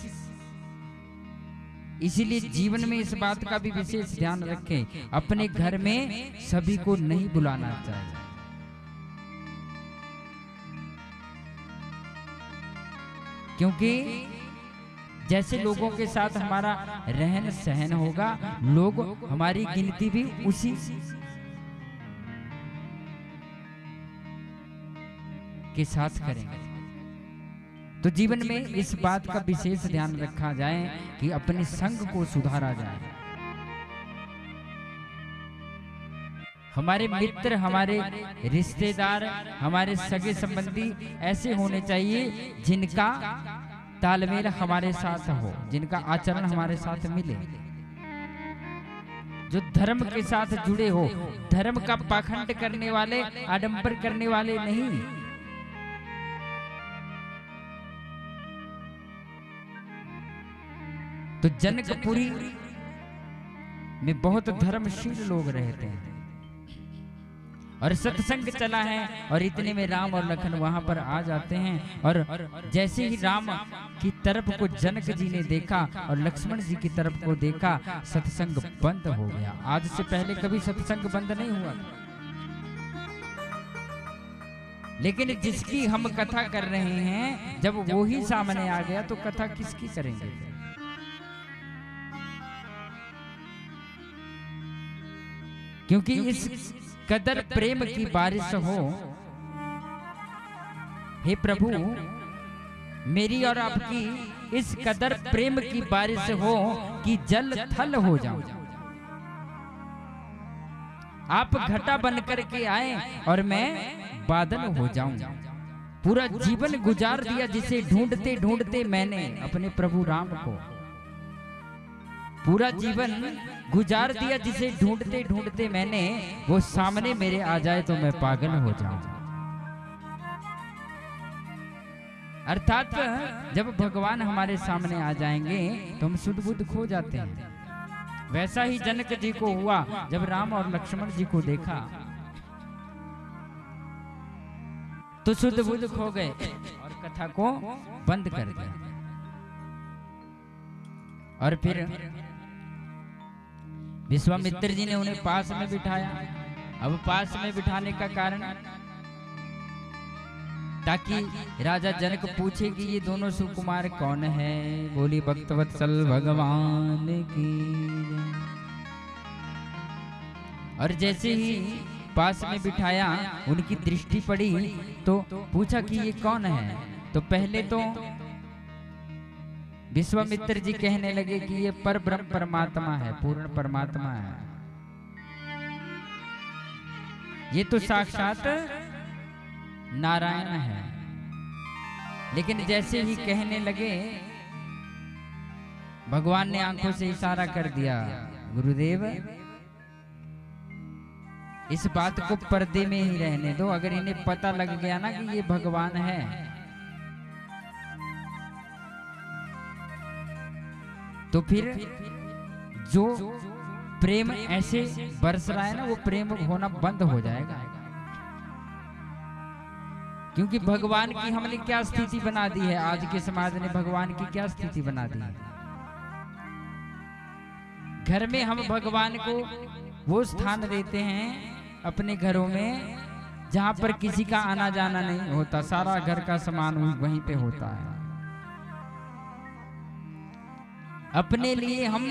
S1: इसीलिए जीवन में इस बात का भी विशेष ध्यान रखें, अपने घर में सभी को नहीं बुलाना चाहिए। क्योंकि जैसे लोगों के साथ हमारा रहन सहन होगा, लोग हमारी गिनती भी उसी के साथ करेंगे। तो जीवन में इस बात का विशेष ध्यान रखा जाए कि अपने संग को सुधारा जाए। हमारे मित्र, हमारे रिश्तेदार, हमारे सगे संबंधी ऐसे होने चाहिए जिनका तालमेल हमारे साथ हो, जिनका आचरण हमारे साथ मिले, जो धर्म के साथ जुड़े हो, धर्म का पाखंड करने वाले, आडंबर करने वाले नहीं। तो जनकपुरी में बहुत धर्मशील लोग रहते हैं और सत्संग चला है, और इतने में राम और लखन वहां पर आ जाते हैं। और जैसे ही राम की तरफ को जनक जी ने देखा और लक्ष्मण जी की तरफ को देखा, सत्संग बंद हो गया। आज से पहले कभी सत्संग बंद नहीं हुआ, लेकिन जिसकी हम कथा कर रहे हैं, जब वो ही सामने आ गया तो कथा किसकी करेंगे। क्योंकि इस कदर प्रेम की बारिश हो, हे प्रभु मेरी और आपकी इस कदर प्रेम की बारिश हो कि जल थल हो जाऊं। आप घटा बन करके आए और मैं बादल हो जाऊं। पूरा जीवन गुजार दिया जिसे ढूंढते ढूंढते मैंने अपने प्रभु राम को, पूरा जीवन गुजार दिया जिसे ढूंढते ढूंढते मैंने, वो सामने मेरे आ जाए तो मैं पागल हो जाऊं। अर्थात जब भगवान हमारे सामने आ जाएंगे तो हम सुध बुध खो जाते हैं। वैसा ही जनक जी को हुआ जब राम और लक्ष्मण जी को देखा तो सुध बुध खो गए और कथा को बंद कर दिया। और फिर विश्वामित्र जी ने उन्हें पास में बिठाया। अब पास में बिठाने का कारण ताकि राजा जनक पूछे कि ये दोनों सुकुमार कौन है। बोली भक्तवत्सल भगवान की। और जैसे ही पास में बिठाया उनकी दृष्टि पड़ी तो पूछा कि ये कौन है। तो पहले तो विश्वामित्र जी कहने लगे कि ये पर ब्रह्म परमात्मा है, पूर्ण परमात्मा है, ये तो साक्षात नारायण है। लेकिन जैसे ही कहने लगे भगवान ने आंखों से इशारा कर दिया, गुरुदेव इस बात को पर्दे में ही रहने दो। अगर इन्हें पता लग गया ना कि ये भगवान है तो फिर जो प्रेम ऐसे बरस रहा है ना, वो प्रेम होना बंद हो जाएगा। क्योंकि भगवान की हमने क्या स्थिति बना दी है, आज के समाज ने भगवान की क्या स्थिति बना दी है। घर में हम भगवान को वो स्थान देते हैं अपने घरों में जहां पर किसी का आना जाना नहीं होता, सारा घर का सामान वहीं पे होता है। अपने लिए हम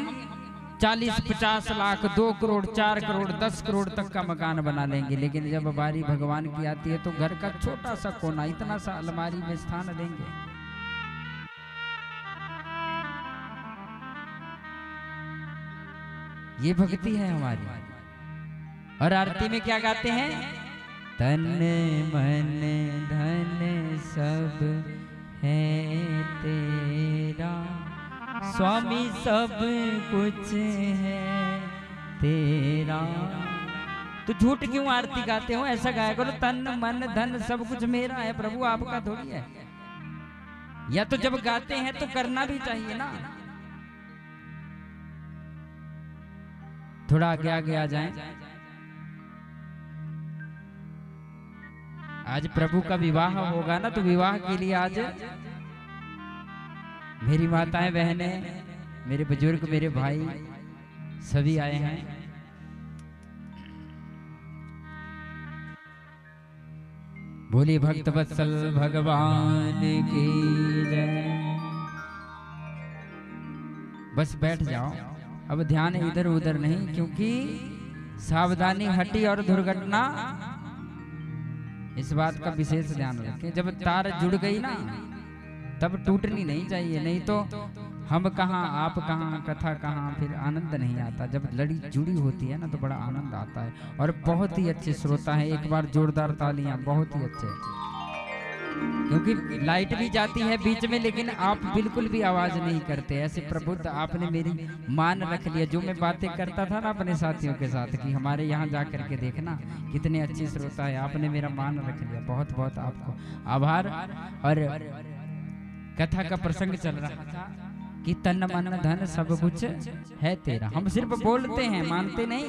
S1: 40-50 लाख, 2 करोड़, 4 करोड़, 10 करोड़ तक का मकान बना लेंगे, लेकिन जब बारी भगवान की आती है तो घर का छोटा सा कोना, इतना सा अलमारी में स्थान देंगे। ये भक्ति है हमारी। और आरती में क्या गाते हैं? तन मन धन सब है तेरा, स्वामी सब कुछ है तेरा। तो झूठ क्यों आरती गाते हो? ऐसा गाया करो, तन मन धन सब कुछ मेरा है, प्रभु आपका थोड़ी है। या तो जब गाते हैं तो करना भी चाहिए ना। थोड़ा आगे आगे आ जाएं। आज प्रभु का विवाह होगा ना, तो विवाह के लिए आज मेरी माताएं बहनें, मेरे बुजुर्ग, मेरे भाई सभी आए हैं। बोलिए भक्त वत्सल भगवान की जय। बस बैठ जाओ, अब ध्यान इधर उधर नहीं, क्योंकि सावधानी हटी और दुर्घटना, इस बात का विशेष ध्यान रखें। जब तार जुड़ गई ना तब टूटनी नहीं चाहिए, नहीं तो हम कहाँ आप कहाँ कथा कहाँ, फिर आनंद नहीं आता। जब लड़ी जुड़ी होती है ना तो बड़ा आनंद आता है। और बहुत ही अच्छे श्रोता है, एक बार जोरदार तालियां, बहुत ही अच्छे। क्योंकि लाइट भी जाती है बीच में, लेकिन आप बिल्कुल भी आवाज नहीं करते। ऐसे प्रबुद्ध आपने मेरी मान रख लिया। जो मैं बातें करता था ना अपने साथियों के साथ कि हमारे यहाँ जा करके देखना कितने अच्छे श्रोता है, आपने मेरा मान रख लिया। बहुत बहुत आपको आभार। और कथा का प्रसंग चल रहा था कि तन मन धन सब कुछ है तेरा। हम सिर्फ बोलते हैं, मानते नहीं।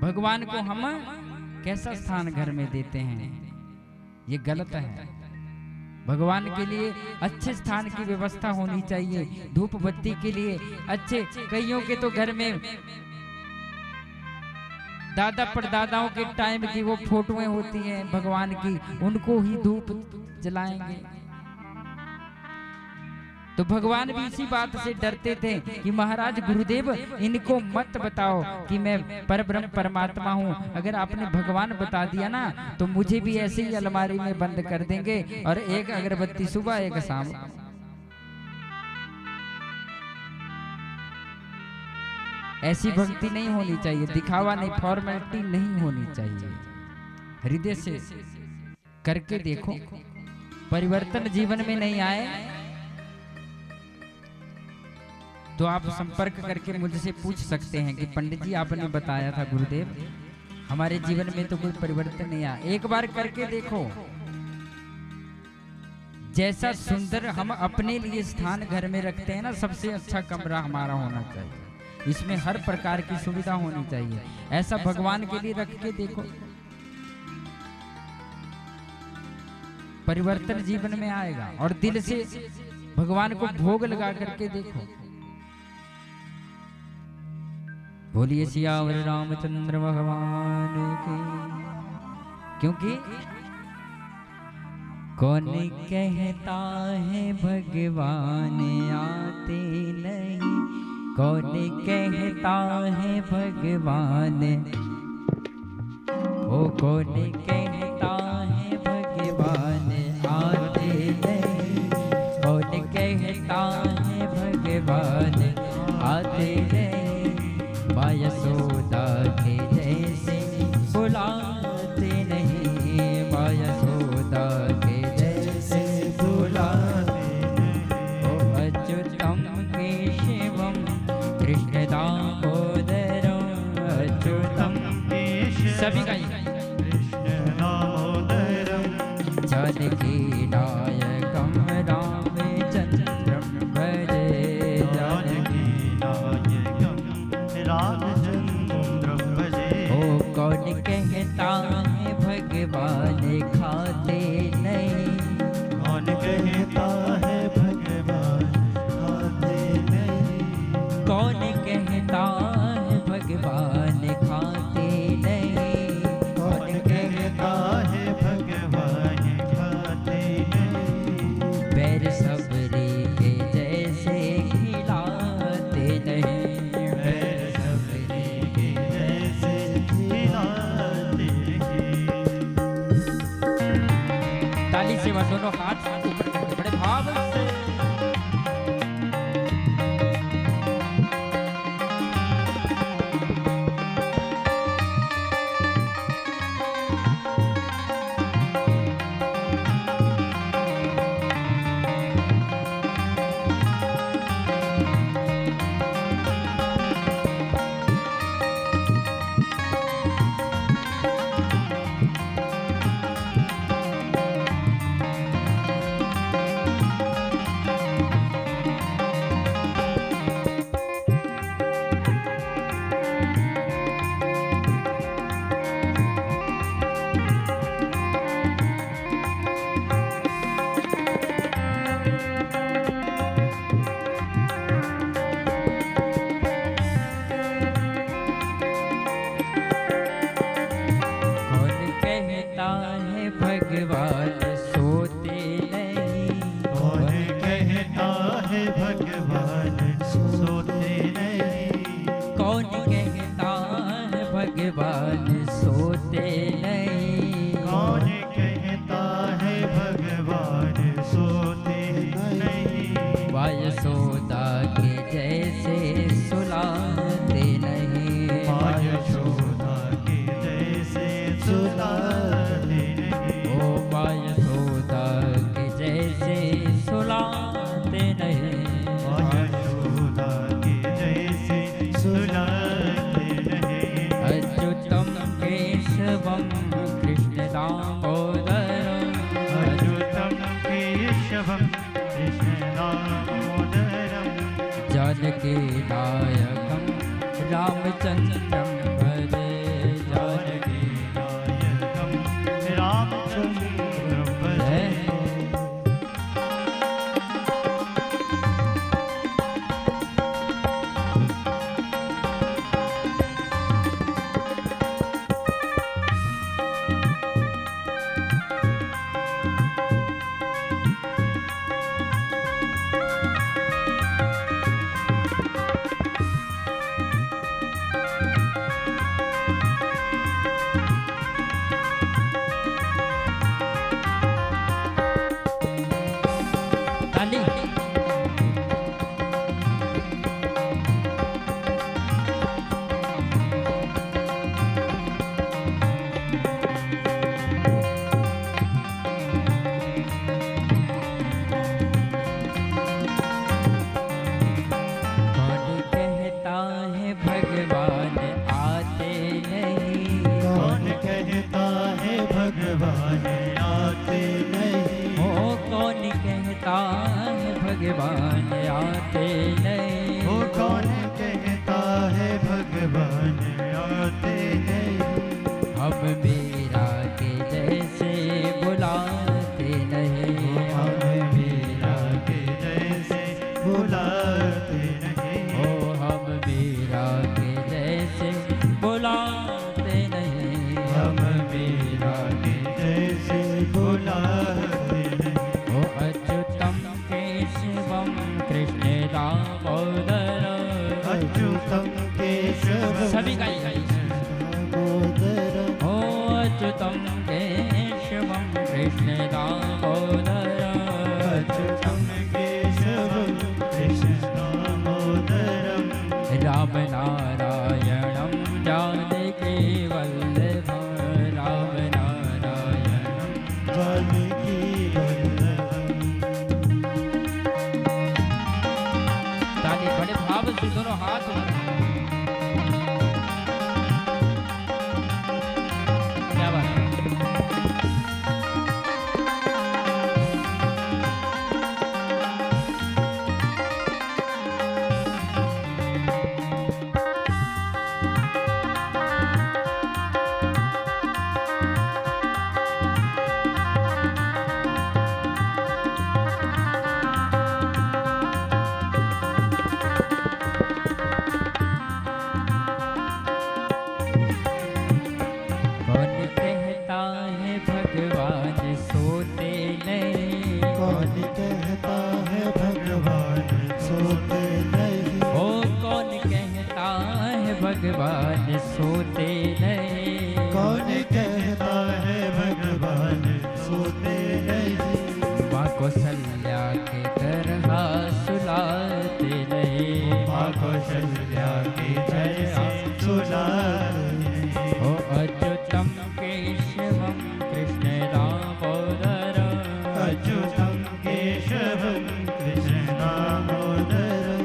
S1: भगवान को हम कैसा स्थान घर में देते हैं, ये गलत है। भगवान के लिए अच्छे स्थान की व्यवस्था होनी चाहिए। धूप बत्ती के लिए अच्छे, कईयों के तो घर में दादा परदादाओं के टाइम की वो फोटोएं होती हैं भगवान की, उनको ही धूप जलाएंगे। तो भगवान भी इसी बात से डरते थे कि महाराज गुरुदेव इनको मत बताओ कि मैं परब्रह्म परमात्मा हूँ। अगर आपने भगवान बता दिया ना तो मुझे भी ऐसे ही अलमारी में बंद कर देंगे, और एक अगरबत्ती सुबह एक शाम। ऐसी भक्ति नहीं होनी चाहिए, दिखावा नहीं, फॉर्मेलिटी नहीं होनी चाहिए। हृदय से करके देखो, परिवर्तन जीवन में नहीं आए तो आप संपर्क करके मुझसे पूछ सकते हैं कि पंडित जी आपने बताया था गुरुदेव, हमारे जीवन में तो कोई परिवर्तन नहीं आया। एक बार करके देखो। जैसा सुंदर हम अपने लिए स्थान घर में रखते हैं ना, सबसे अच्छा कमरा हमारा होना चाहिए। इसमें हर प्रकार की सुविधा होनी चाहिए। ऐसा भगवान के लिए रख के देखो, परिवर्तन जीवन में आएगा। और दिल से भगवान को भोग लगा करके देखो। बोलिए सियावर रामचंद्र भगवान की। क्योंकि कौन कहता है भगवान आते नहीं, कौन कहता है भगवान, ओ कौन कहता है भगवान आते नहीं, कौन कहता है भगवान आते नहीं। माँ यशोदा के जैसे बुलाते नहीं, माँ यशोदा के जैसे बुलाते नहीं। ओ अच्युतम केशवम कृष्ण दामोदरम, अच्युतम सभी का
S2: कृष्ण दामोदरम,
S1: जानकी नायकम रामचंद्रम भजे, जानकी
S2: रामचंद्र भजे।
S1: ओ कौन कहता है भगवान खाते नहीं,
S2: कौन कहता है भगवान खाते नहीं,
S1: कौन कहता है भगवान खाते नहीं,
S2: कौन कहता है भगवान खाते नहीं।
S1: पैर सबरी के जैसे खिलाते नहीं,
S2: पैर सबरी के जैसे हिलाते हैं।
S1: ताली से वह दोनों हाथ ऊपर करके बड़े भाव से।
S2: केशवं कृष्ण दामोदरं
S1: जानकी नायकं रामचन्द्रं भजे
S2: जानकी नायकं रामचन्द्रं भजे
S1: ताली कौन कहता है भगवान आते नहीं
S2: कौन कहता है भगवान आते नहीं
S1: ओ कौन कहता है भगवान आते नहीं
S2: वो कौन कहता है भगवान आते नहीं
S1: हम मीरा के जैसे बुलाते नहीं
S2: हम मीरा के जैसे बुलाते नहीं
S1: ओ हम मीरा के जैसे बुलाते नहीं
S2: हम मीरा के जैसे बुलाते नहीं
S1: ओ अच्युतम केशवम कृष्ण दामोदर
S2: अच्युतम केशवं
S1: सभी गाइए
S2: दामोदरं
S1: ओ अच्युतम केशवम कृष्ण दामोदर
S2: अच्युतं केशवं कृष्ण दामोदरं
S1: राम नारायणं जानकी वल्लभं राम नारायणं
S2: जानकी वल्लभं
S1: ताली बड़े भाव से दोनों हाथ क्या बात है कौन कहता है भगवान सोते नहीं
S2: कौन कहता है भगवान सोते नहीं
S1: ओ कौन कहता है भगवान सोते नहीं
S2: कौन कहता है भगवान सोते नहीं
S1: माँ कौशल्या के तरह सुलाते नहीं
S2: माँ कौशल्या के जैसे सुलाते नहीं
S1: ओ अच्युतम केशवम कृष्ण दामोदर
S2: अच्युतं केशवं कृष्ण दामोदरं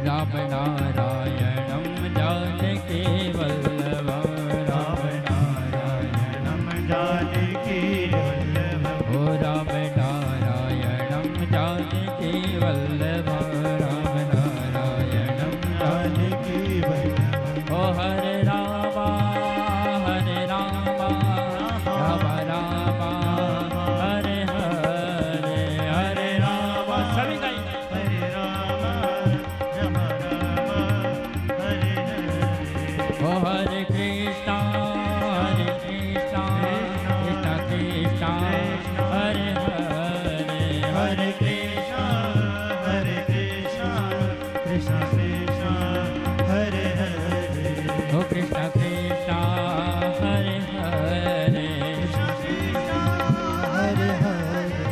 S1: राम नारायणं जानकी वल्लभं
S2: राम नारायणं जानकी वल्लभं
S1: ओ राम नारायणं जानकी वल्लभं राम नारायणं
S2: जानकी वल्लभं
S1: ओ हरे रामा राम राम हरे हरे हरे राम सभी गाइए
S2: हरे राम राम राम हरे हरे
S1: ओ हरे कृष्णा कृष्णा कृष्णा हरे हरे
S2: हरे कृष्ण कृष्ण कृष्ण हरे हरे
S1: ओ कृष्णा कृष्णा हरे हरे
S2: हरे हरे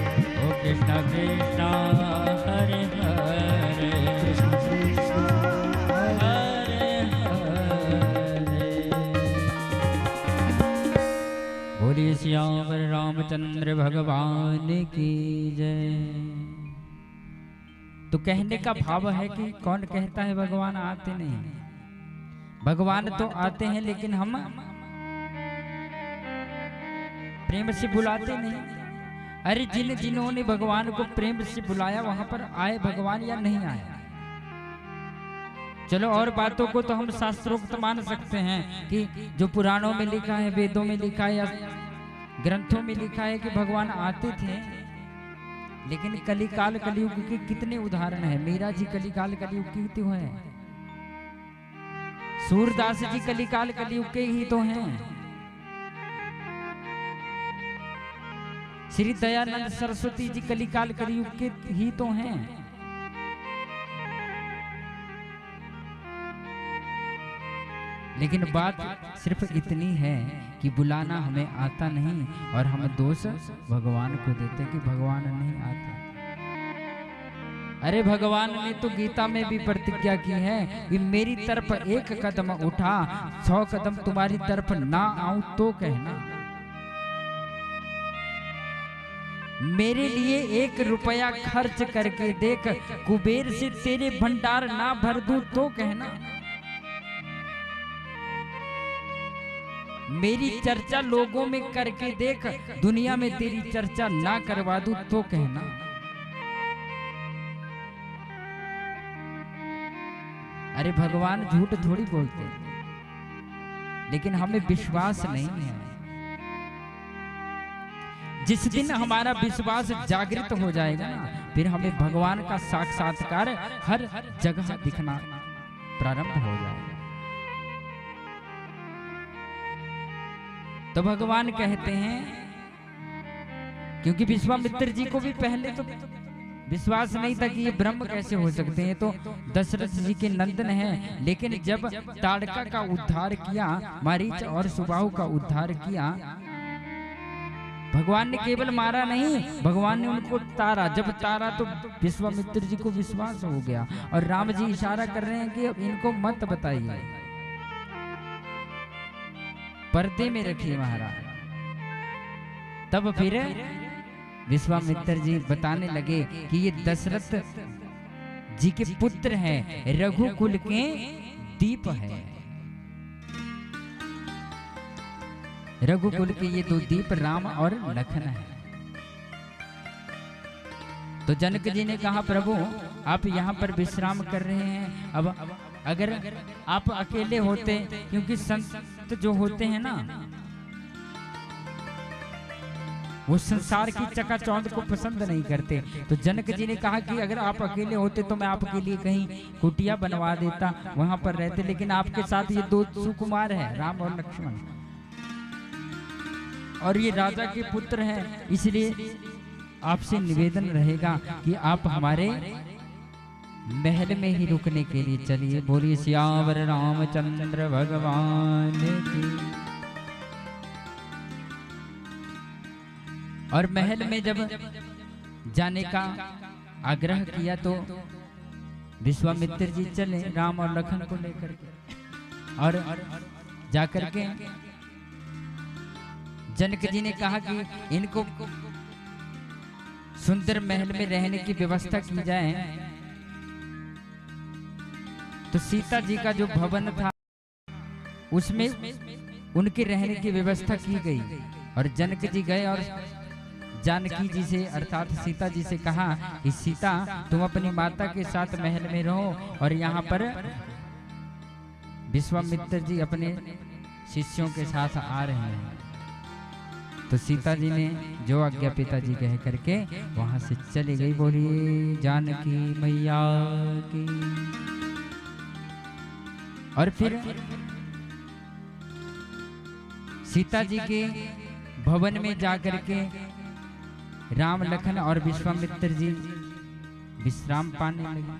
S1: ओ कृष्णा कृष्णा हरे हरे
S2: कृष्ण कृष्ण
S1: हरे हरे बोलिए सियावर रामचंद्र भगवान की जय। तो कहने का भाव है कि कौन कहता है भगवान आते नहीं, भगवान तो आते हैं लेकिन हम प्रेम से बुलाते नहीं। अरे जिन्होंने भगवान को प्रेम से बुलाया वहां पर आए भगवान या नहीं आए। चलो और बातों को तो हम शास्त्रोक्त मान सकते हैं कि जो पुराणों में लिखा है, वेदों में लिखा है या ग्रंथों में लिखा है कि भगवान आते थे, लेकिन कलिकाल कलयुग के कितने उदाहरण है। मीरा जी कलिकाल कलयुग की तो है, सूरदास जी कलिकाल कलयुग के ही तो हैं, श्री दयानंद सरस्वती जी कलिकाल कलयुग के ही तो हैं। लेकिन बात सिर्फ इतनी है कि बुलाना हमें आता नहीं और हम दोष भगवान को देते कि भगवान नहीं आता। अरे भगवान ने तो गीता में भी प्रतिज्ञा की है कि मेरी तरफ एक कदम उठा, 100 कदम तुम्हारी तरफ ना आऊं तो कहना। मेरे लिए 1 रुपया खर्च करके देख, कुबेर से तेरे भंडार ना भर दूं तो कहना। मेरी चर्चा लोगों में करके देख, दुनिया में तेरी चर्चा ना करवा दूं तो कहना। अरे भगवान झूठ थोड़ी बोलते, लेकिन हमें विश्वास नहीं है। जिस दिन हमारा विश्वास जागृत हो जाएगा ना, फिर हमें भगवान का साक्षात्कार हर जगह दिखना प्रारंभ हो जाएगा। तो भगवान कहते हैं, क्योंकि विश्वामित्र जी को भी पहले तो विश्वास नहीं था कि ये ब्रह्म कैसे हो सकते हैं, तो दशरथ जी के नंदन हैं। लेकिन जब ताड़का का उद्धार किया, मारीच और सुबाहु का उद्धार किया, भगवान ने केवल मारा नहीं, भगवान ने उनको तारा। जब तारा तो विश्वामित्र जी को विश्वास हो गया। और राम जी इशारा कर रहे हैं कि अब इनको मत बताइए, पर्दे में रखिए महाराज। तब फिर विश्वामित्र जी बताने लगे कि ये दशरथ जी के पुत्र हैं, रघुकुल के दीप है। रघुकुल के ये 2 दीप राम और लखन है। तो जनक जी ने कहा, प्रभु आप यहाँ पर विश्राम कर रहे हैं, अब अगर आप अकेले होते, क्योंकि संत जो होते हैं ना, वो संसार की चकाचौंध को पसंद नहीं करते। तो जनक जी ने कहा कि अगर आप अकेले होते तो मैं आपके लिए कहीं कुटिया बनवा देता, वहां पर रहते। लेकिन आपके साथ ये 2 सुकुमार हैं, राम और लक्ष्मण, और ये राजा के पुत्र हैं, इसलिए आपसे निवेदन रहेगा कि आप हमारे महल में ही रुकने के लिए चलिए। बोलिए सियावर रामचंद्र भगवान की। और महल में जब जाने का आग्रह किया तो विश्वामित्र जी चले राम और लखन को लेकर के, और जाकर के जनक जी ने कहा कि इनको सुंदर महल में रहने की व्यवस्था की जाए। तो सीता जी का जो भवन था उसमें उनके रहने की व्यवस्था की गई। और जनक जी गए और जानकी जी से अर्थात सीता जी से कहा कि सीता तुम अपनी माता के साथ महल में रहो, और यहाँ पर विश्वामित्र जी अपने शिष्यों के साथ आ रहे हैं। तो सीता जी ने जो आज्ञा पिताजी कह करके वहां से चली गई। बोलिए जानकी मैया की। और फिर सीता जी के भवन में जाकर के राम लखन और विश्वामित्र जी विश्राम पाने लगे।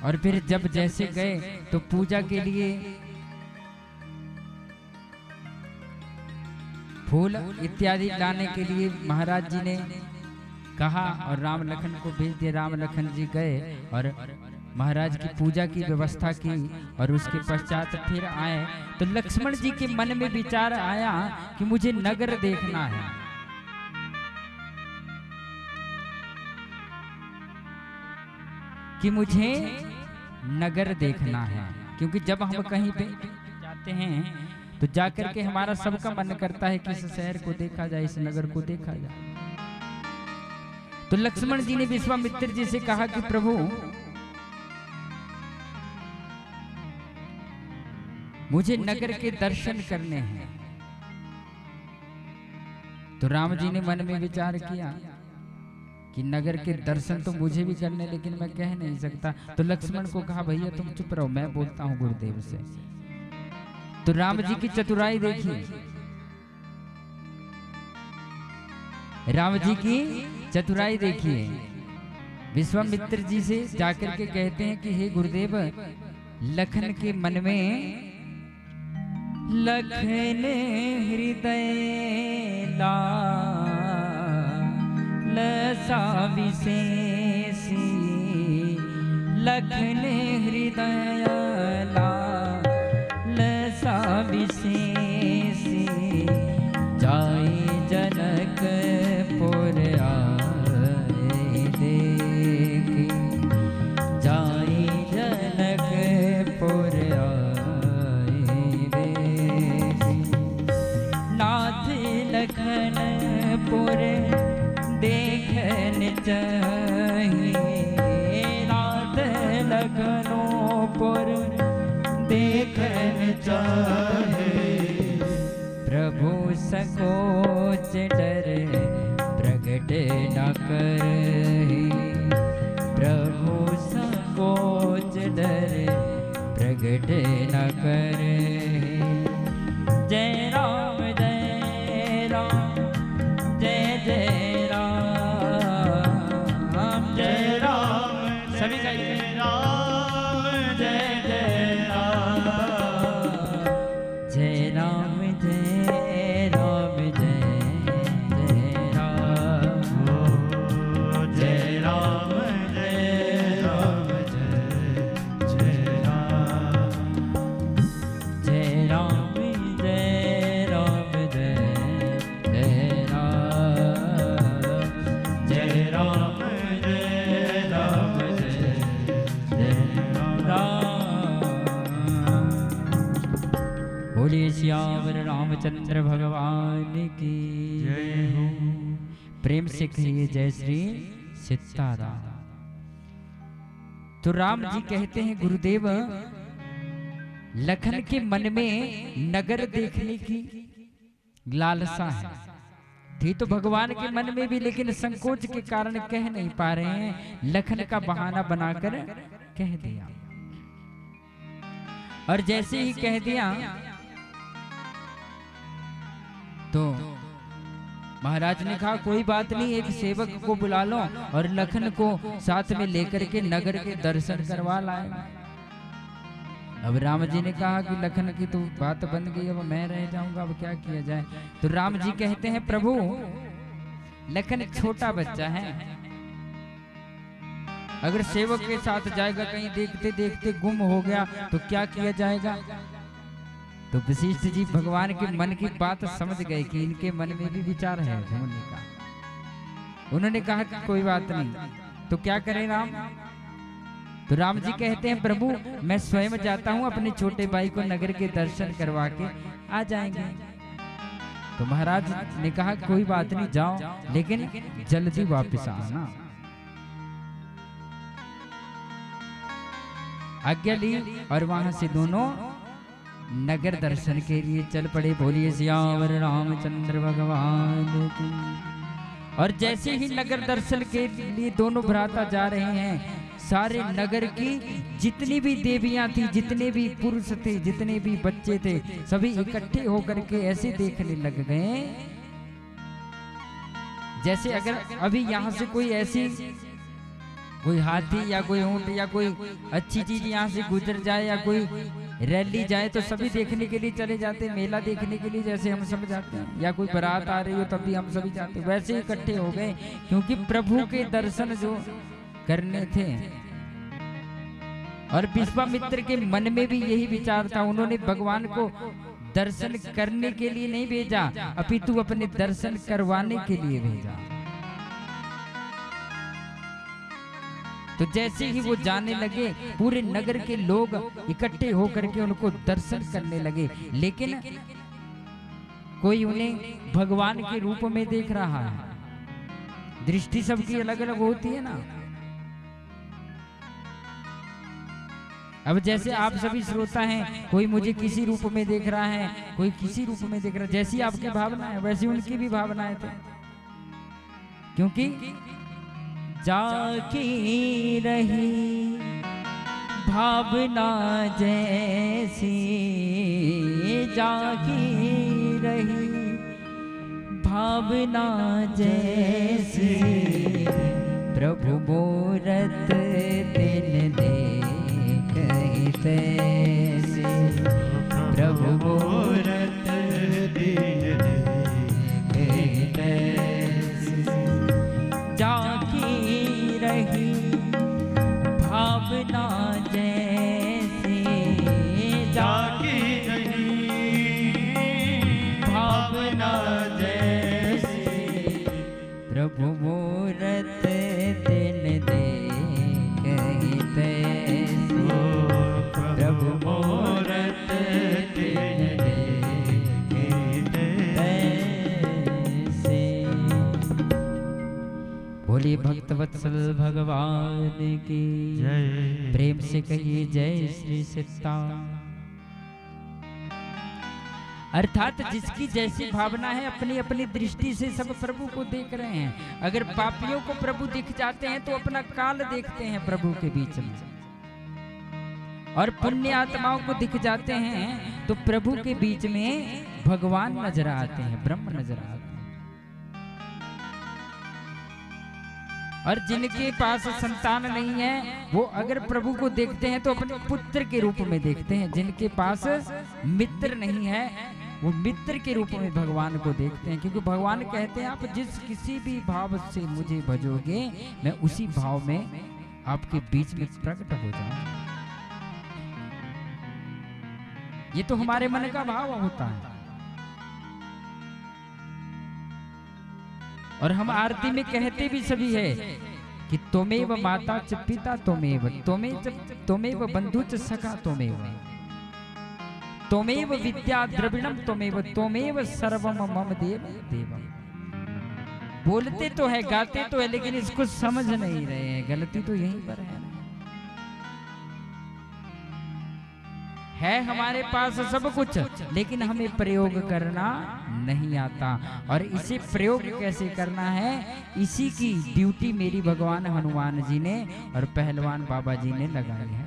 S1: और फिर जब जैसे गए तो पूजा के लिए फूल इत्यादि लाने के लिए महाराज जी ने कहा और राम लखन को भेज दिया। राम लखन जी गए और महाराज की पूजा की व्यवस्था की, और उसके पश्चात फिर आए तो लक्ष्मण जी के मन में विचार आया कि मुझे नगर देखना है। कि मुझे नगर देखना है, क्योंकि जब हम कहीं पे जाते हैं तो जाकर के हमारा सबका मन करता है कि इस शहर को देखा जाए, इस नगर को देखा जाए। तो लक्ष्मण जी ने विश्वामित्र जी से कहा कि प्रभु मुझे नगर के दर्शन करने हैं। तो राम जी ने मन में विचार किया कि नगर के दर्शन तो मुझे भी करने, लेकिन मैं कह नहीं सकता। तो लक्ष्मण को कहा भैया तुम चुप रहो, मैं बोलता हूं गुरुदेव से। तो राम जी की चतुराई देखिए, राम जी की चतुराई देखिए। विश्वामित्र जी से जाकर के कहते हैं कि हे गुरुदेव, लखन के मन में लखन हृदय लालसा विशेषी, लखन हृदय लालसा विशेषी, जाए जनकपुर आए देखी, जाए जनकपुर लखनपुर देखन चाहिए, नाथ लखनपुर देखन चाहिए। प्रभु संकोच डर प्रगट न करे, प्रभु संकोच डर प्रगट न करे। जय राम जय राम, जय जय राम, जय राम, सभी का राम, जय जय राम, जय राम जय राम, जय जय राम, जय राम जय राम, जय जय राम, जय राम श्यावर रामचंद्र भगवान की
S2: जय हो।
S1: प्रेम से कहिए जय श्री सीताराम। तो राम जी कहते हैं गुरुदेव, लखन के मन में नगर देखने की लालसा है, थी तो भगवान के मन में भी, लेकिन संकोच के कारण कह नहीं पा रहे हैं। लखन का बहाना बनाकर कह दिया, और जैसे ही कह दिया तो महाराज ने कहा कोई बात नहीं, एक सेवक को बुला लो और लखन को साथ में लेकर के नगर के दर्शन करवा लाए। अब राम जी ने कहा कि लखन की तो बात बन गई, अब मैं रह जाऊंगा, अब क्या किया जाए। तो राम जी कहते हैं प्रभु लखन छोटा बच्चा है, अगर सेवक के साथ जाएगा कहीं देखते देखते गुम हो गया तो क्या किया जाएगा। तो वशिष्ठ जी भगवान के मन की बात समझ गए कि इनके मन में भी विचार है घूमने का। उन्होंने कहा कि कोई बात नहीं, तो क्या करें राम। तो राम जी कहते हैं प्रभु मैं स्वयं जाता हूं, अपने छोटे भाई को नगर के दर्शन करवा के आ जाएंगे। तो महाराज ने कहा कोई बात नहीं, जाओ लेकिन जल्दी वापस आना। आज्ञा ली और वहां से दोनों नगर दर्शन के लिए चल पड़े। बोलिए सियावर रामचंद्र भगवान की। और जैसे ही नगर दर्शन के लिए दोनों भ्राता जा रहे हैं, सारे नगर की जितनी भी देवियां थी, जितने भी पुरुष थे, जितने भी बच्चे थे, सभी इकट्ठे होकर के ऐसे देखने लग गए जैसे अगर अभी यहाँ से कोई ऐसी कोई हाथी या कोई ऊंट या कोई अच्छी चीज यहाँ से गुजर जाए या कोई रैली जाए तो सभी देखने के लिए चले जाते, मेला देखने के लिए जैसे हम सब जाते हैं, या कोई बारात आ रही हो तब भी हम सभी जाते, वैसे इकट्ठे हो गए क्योंकि प्रभु के दर्शन जो करने थे। और विश्वामित्र के मन में भी यही विचार था, उन्होंने भगवान को दर्शन करने के लिए नहीं भेजा, अपितु अपने दर्शन करवाने के लिए भेजा। तो जैसे ही वो जाने लगे, पूरे नगर के लोग इकट्ठे होकर के उनको दर्शन करने लगे, लेकिन कोई उन्हें भगवान के रूप में देख रहा है। दृष्टि सबकी अलग अलग होती है ना। अब जैसे आप सभी श्रोता हैं, कोई मुझे किसी रूप में देख रहा है, कोई किसी रूप में देख रहा है। जैसी आपकी भावना है वैसी उनकी भी भावनाएं थे, क्योंकि जाकी रही भावना जैसी, जाकी रही भावना जैसी, प्रभु मूरत दिन देखहि तैसी, प्रभु मूरत दिन देखहि तैसी, जाकी रही भावना जैसी,
S2: जाकी रही भावना जैसी,
S1: प्रभु मूरत दिन देखहि तैसी, प्रभु मूरत दिन देखहि तैसी। बोलिए भक्तवत्सल भगवान की
S2: जय।
S1: प्रेम से कहिए जय श्री सीताराम। अर्थात जिसकी जैसी भावना है, अपनी अपनी दृष्टि से सब प्रभु को देख रहे हैं। अगर पापियों को प्रभु दिख जाते हैं तो अपना काल देखते हैं प्रभु के बीच में, और पुण्य आत्माओं को दिख जाते हैं तो प्रभु के बीच में भगवान नजर आते हैं, ब्रह्म नजर आते हैं। और जिनके पास संतान नहीं है वो अगर प्रभु को देखते हैं तो अपने पुत्र के रूप में देखते हैं। जिनके पास मित्र नहीं है वो मित्र के रूप में भगवान को देखते हैं, क्योंकि भगवान कहते हैं आप जिस किसी भी भाव से मुझे भजोगे मैं उसी भाव में आपके बीच में प्रकट हो जाऊंगा। ये तो हमारे मन का भाव होता है। और हम आरती में कहते भी सभी है कि त्वमेव माता च पिता त्वमेव, त्वमेव बंधु च सखा त्वमेव, त्वमेव विद्या द्रविणम त्वमेव, त्वमेव सर्वम मम देव देवम। बोलते तो है, गाते तो है, लेकिन इसको समझ नहीं रहे हैं। गलती तो यहीं पर है हमारे पास सब कुछ, लेकिन हमें प्रयोग करना नहीं आता। और इसे प्रयोग कैसे करना है, इसी की ड्यूटी मेरी भगवान हनुमान जी ने और पहलवान बाबा जी ने लगाई है।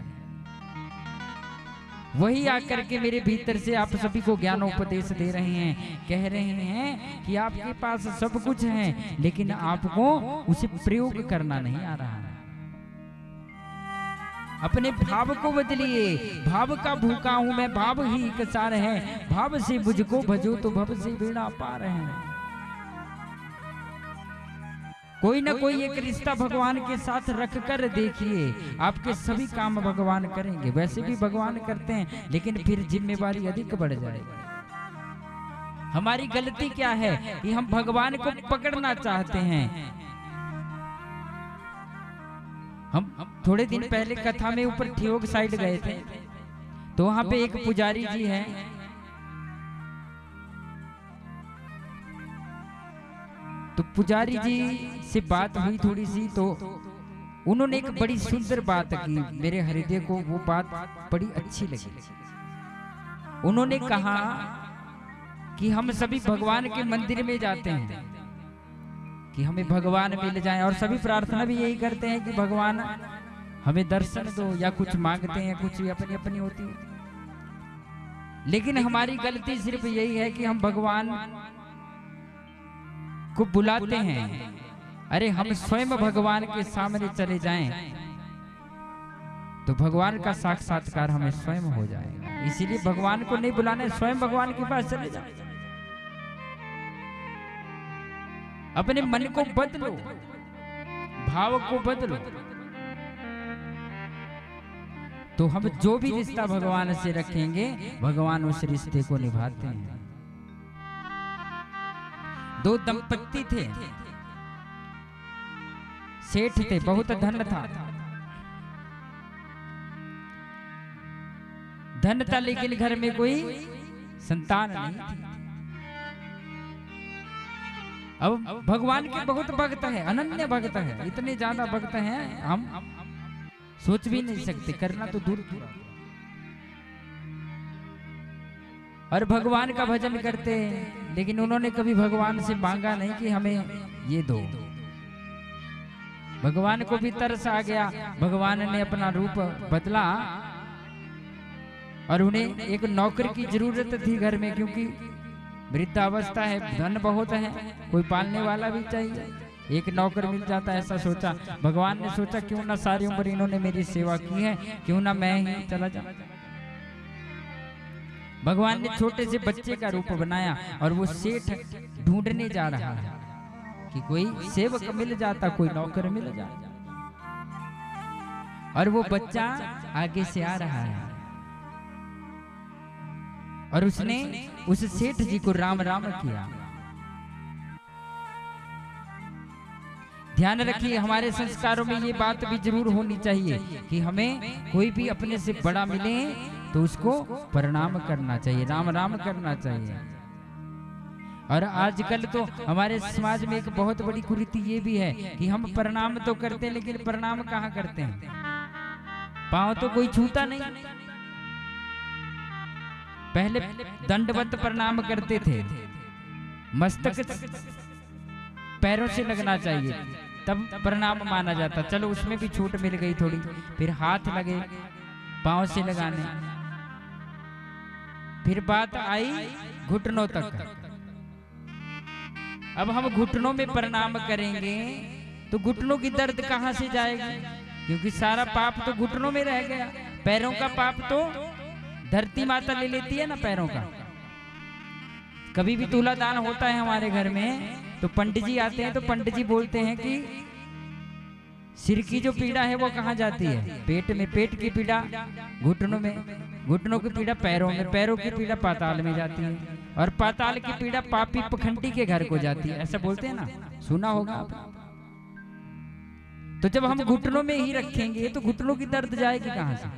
S1: वही आकर के मेरे भीतर से आप सभी को ज्ञानोपदेश दे रहे हैं, कह रहे हैं कि आपके पास सब कुछ है, लेकिन आपको उसे प्रयोग करना नहीं आ रहा है। अपने भाव को बदलिए। भाव का भूखा हूं मैं, भाव ही एक सार है, भाव से मुझको भजो तो भव से बेड़ा पार है। कोई ना कोई एक रिश्ता भगवान के साथ रख कर देखिए, आपके सभी काम भगवान करेंगे। वैसे भी भगवान करते हैं, लेकिन फिर जिम्मेवारी अधिक बढ़ जाएगी। हमारी गलती क्या है कि हम भगवान को पकड़ना चाहते हैं। हम थोड़े दिन पहले कथा में ऊपर ठियोग साइड गए थे, तो वहां पे एक पुजारी जी हैं, तो पुजारी जी से बात हुई थोड़ी सी, तो उन्होंने एक बड़ी सुंदर बात की। मेरे हृदय को वो बात बड़ी अच्छी लगी। उन्होंने कहा कि हम सभी भगवान के मंदिर में जाते हैं कि हमें भगवान मिल जाए, और सभी प्रार्थना भी यही करते हैं कि भगवान हमें दर्शन दो, या कुछ मांगते हैं, कुछ अपनी अपनी होती है। लेकिन हमारी गलती सिर्फ यही है कि हम भगवान को बुलाते हैं। अरे हम स्वयं भगवान के सामने चले जाएं तो भगवान का साक्षात्कार हमें स्वयं हो जाएगा। इसीलिए भगवान को नहीं बुलाने, स्वयं भगवान के पास चले जाओ। अपने मन को बदलो, भाव को बदलो, तो हम जो भी रिश्ता भगवान से रखेंगे भगवान उस रिश्ते को निभाते हैं। दो दंपत्ति थे, सेठ थे, बहुत धन था, धन था, लेकिन घर में कोई संतान नहीं थी। अब भगवान के बहुत भक्त है, अनन्य भक्त है, इतने ज्यादा भक्त हैं हम सोच भी नहीं सकते, करना तो दूर की बात। और भगवान का भजन करते हैं, लेकिन उन्होंने कभी भगवान से मांगा नहीं कि हमें ये दो। भगवान को भी तरस आ गया, भगवान ने अपना रूप बदला और उन्हें एक नौकर की जरूरत थी घर में, क्योंकि वृद्धावस्था है, धन बहुत है, कोई पालने वाला भी चाहिए, एक नौकर मिल जाता है। ऐसा सोचा भगवान ने, सोचा क्यों ना सारी उम्र इन्होंने मेरी सेवा की है, क्यों ना मैं ही चला जाऊं। भगवान ने छोटे से बच्चे का रूप बनाया और वो सेठ ढूंढने जा रहा है कि कोई सेवक मिल जाता, कोई नौकर मिल जाता, और वो बच्चा आगे से आ रहा है और उसने उस सेठ जी को राम राम किया। ध्यान रखिए, हमारे संस्कारों में ये बात भी जरूर होनी चाहिए कि हमें कोई भी अपने से बड़ा मिले तो उसको प्रणाम करना चाहिए, राम राम करना चाहिए। और आजकल तो हमारे समाज में एक बहुत बड़ी कुरीति ये भी है कि हम प्रणाम तो करते हैं, लेकिन प्रणाम कहाँ करते हैं, पांव तो कोई छूता नहीं। पहले दंडवत प्रणाम करते थे, मस्तक पैरों से लगना चाहिए तब प्रणाम माना जाता, चलो उसमें भी छूट मिल गई थोड़ी। फिर हाथ लगे पांव से लगाने, फिर बात आई घुटनों तक। अब हम घुटनों में प्रणाम करेंगे तो घुटनों की दर्द कहां से जाएगी, क्योंकि सारा पाप तो घुटनों में रह गया। पैरों का पाप तो धरती माता ले लेती है ना पैरों का। कभी भी तुलादान होता है हमारे घर में तो पंडित जी आते हैं, तो पंडित जी बोलते हैं कि सिर की जो पीड़ा है वो कहाँ जाती है, पेट में, पेट की पीड़ा घुटनों में, घुटनों की पीड़ा पैरों में, पैरों की पीड़ा पाताल में जाती है, और पाताल की पीड़ा पापी पखंडी के घर को जाती है, ऐसा बोलते हैं ना, सुना होगा आप। तो जब हम घुटनों में ही रखेंगे तो घुटनों की दर्द जाएगी कहां से।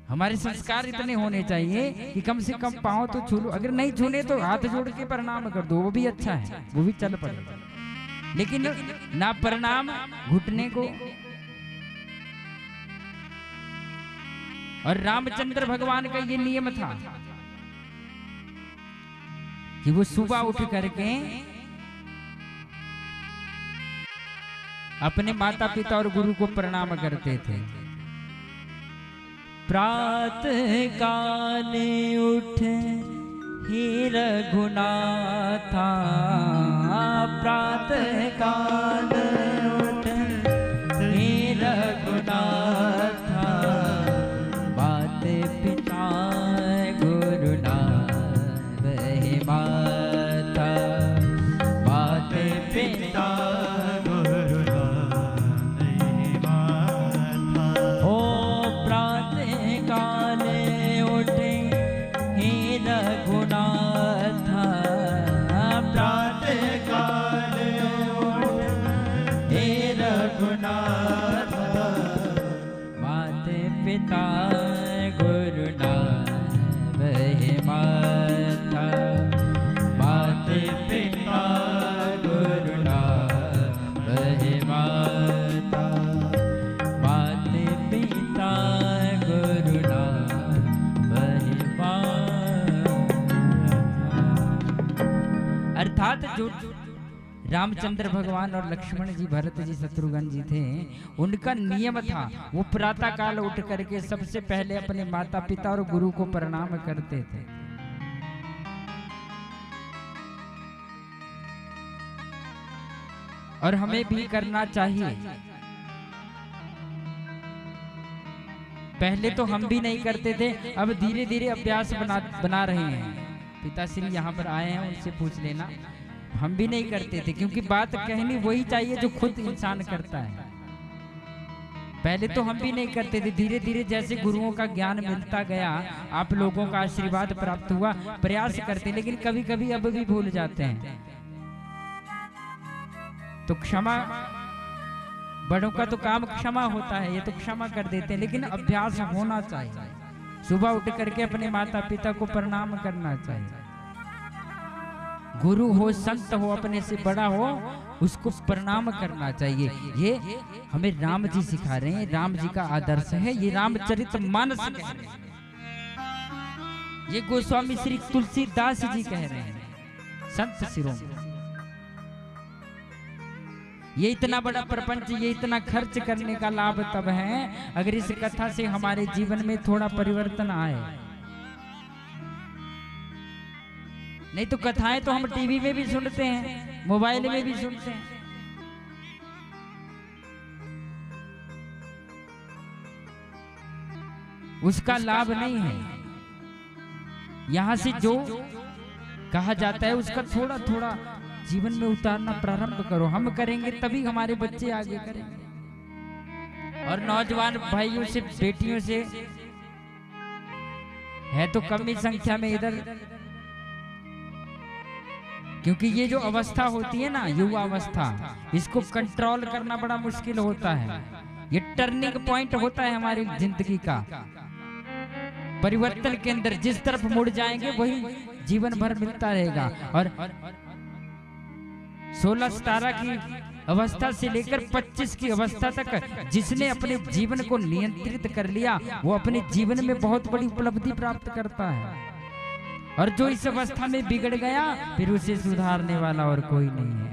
S1: हमारे संस्कार इतने होने चाहिए कि कम से कम पांव तो छू लो, अगर नहीं छूने तो हाथ जोड़ के प्रणाम कर दो, वो भी अच्छा है, वो भी चल पड़े। लेकिन ना प्रणाम घुटने को। और रामचंद्र भगवान का ये नियम था कि वो सुबह उठ करके अपने माता पिता और गुरु को प्रणाम करते थे।
S2: प्रातः काल उठ हे रघुनाथा, प्रातः काल उठ हे रघुनाथा, मात पिता गुरु नाम वही माता, मात पिता गुरु नाम वही माता। ओ प्रातः काल उठे हे रघुनाथा, प्रातः काल उठ हे रघुनाथा, मात पिता गुरु नाम वही माता, मात पिता गुरु नाम वही माता, मात पिता गुरु नाम वही माता।
S1: अर्थात जो रामचंद्र भगवान और लक्ष्मण जी, भरत जी, शत्रुघ्न जी थे, उनका नियम था वो प्रातः काल उठ करके सबसे पहले अपने माता पिता और गुरु को प्रणाम करते थे। और हमें भी करना चाहिए। पहले तो हम भी नहीं करते थे, अब धीरे धीरे अभ्यास बना रहे हैं। पिताश्री यहाँ पर आए हैं, उनसे पूछ लेना। हम भी नहीं करते थे, क्योंकि बात कहनी वही चाहिए जो खुद इंसान करता है। पहले तो हम भी नहीं करते थे, धीरे धीरे जैसे गुरुओं का ज्ञान मिलता गया, आप लोगों का आशीर्वाद प्राप्त हुआ, प्रयास करते, लेकिन कभी कभी अब भी भूल जाते हैं। तो क्षमा, बड़ों का तो काम क्षमा होता है, ये तो क्षमा कर देते हैं, लेकिन अभ्यास होना चाहिए। सुबह उठ करके अपने माता पिता को प्रणाम करना चाहिए, गुरु हो, संत हो, अपने से बड़ा हो, उसको प्रणाम करना चाहिए। ये हमें राम जी सिखा रहे हैं, राम जी का आदर्श है, ये रामचरितमानस कह रहे हैं, ये गोस्वामी श्री तुलसीदास जी कह रहे हैं, संत शिरोमणि। ये इतना बड़ा प्रपंच, ये इतना खर्च करने का लाभ तब है अगर इस कथा से हमारे जीवन में थोड़ा परिवर्तन आए। नहीं तो कथाएं तो हम टीवी में भी सुनते हैं, मोबाइल में भी सुनते हैं। उसका लाभ नहीं है। यहां से जो कहा जाता है उसका थोड़ा थोड़ा जीवन में उतारना प्रारंभ करो। हम करेंगे तभी हमारे बच्चे आगे करेंगे। और नौजवान भाइयों से, बेटियों से है तो कम ही संख्या में इधर, क्योंकि ये जो अवस्था होती है ना, युवा अवस्था, इसको कंट्रोल करना बड़ा मुश्किल होता है। ये टर्निंग पॉइंट होता है हमारी जिंदगी का, परिवर्तन के अंदर जिस तरफ मुड़ जाएंगे वही जीवन भर मिलता रहेगा। और 16-17 की अवस्था से लेकर 25 की अवस्था तक जिसने अपने जीवन को नियंत्रित कर लिया वो अपने जीवन में बहुत बड़ी उपलब्धि प्राप्त करता है। और जो इस अवस्था में बिगड़ गया फिर उसे सुधारने वाला और कोई नहीं है।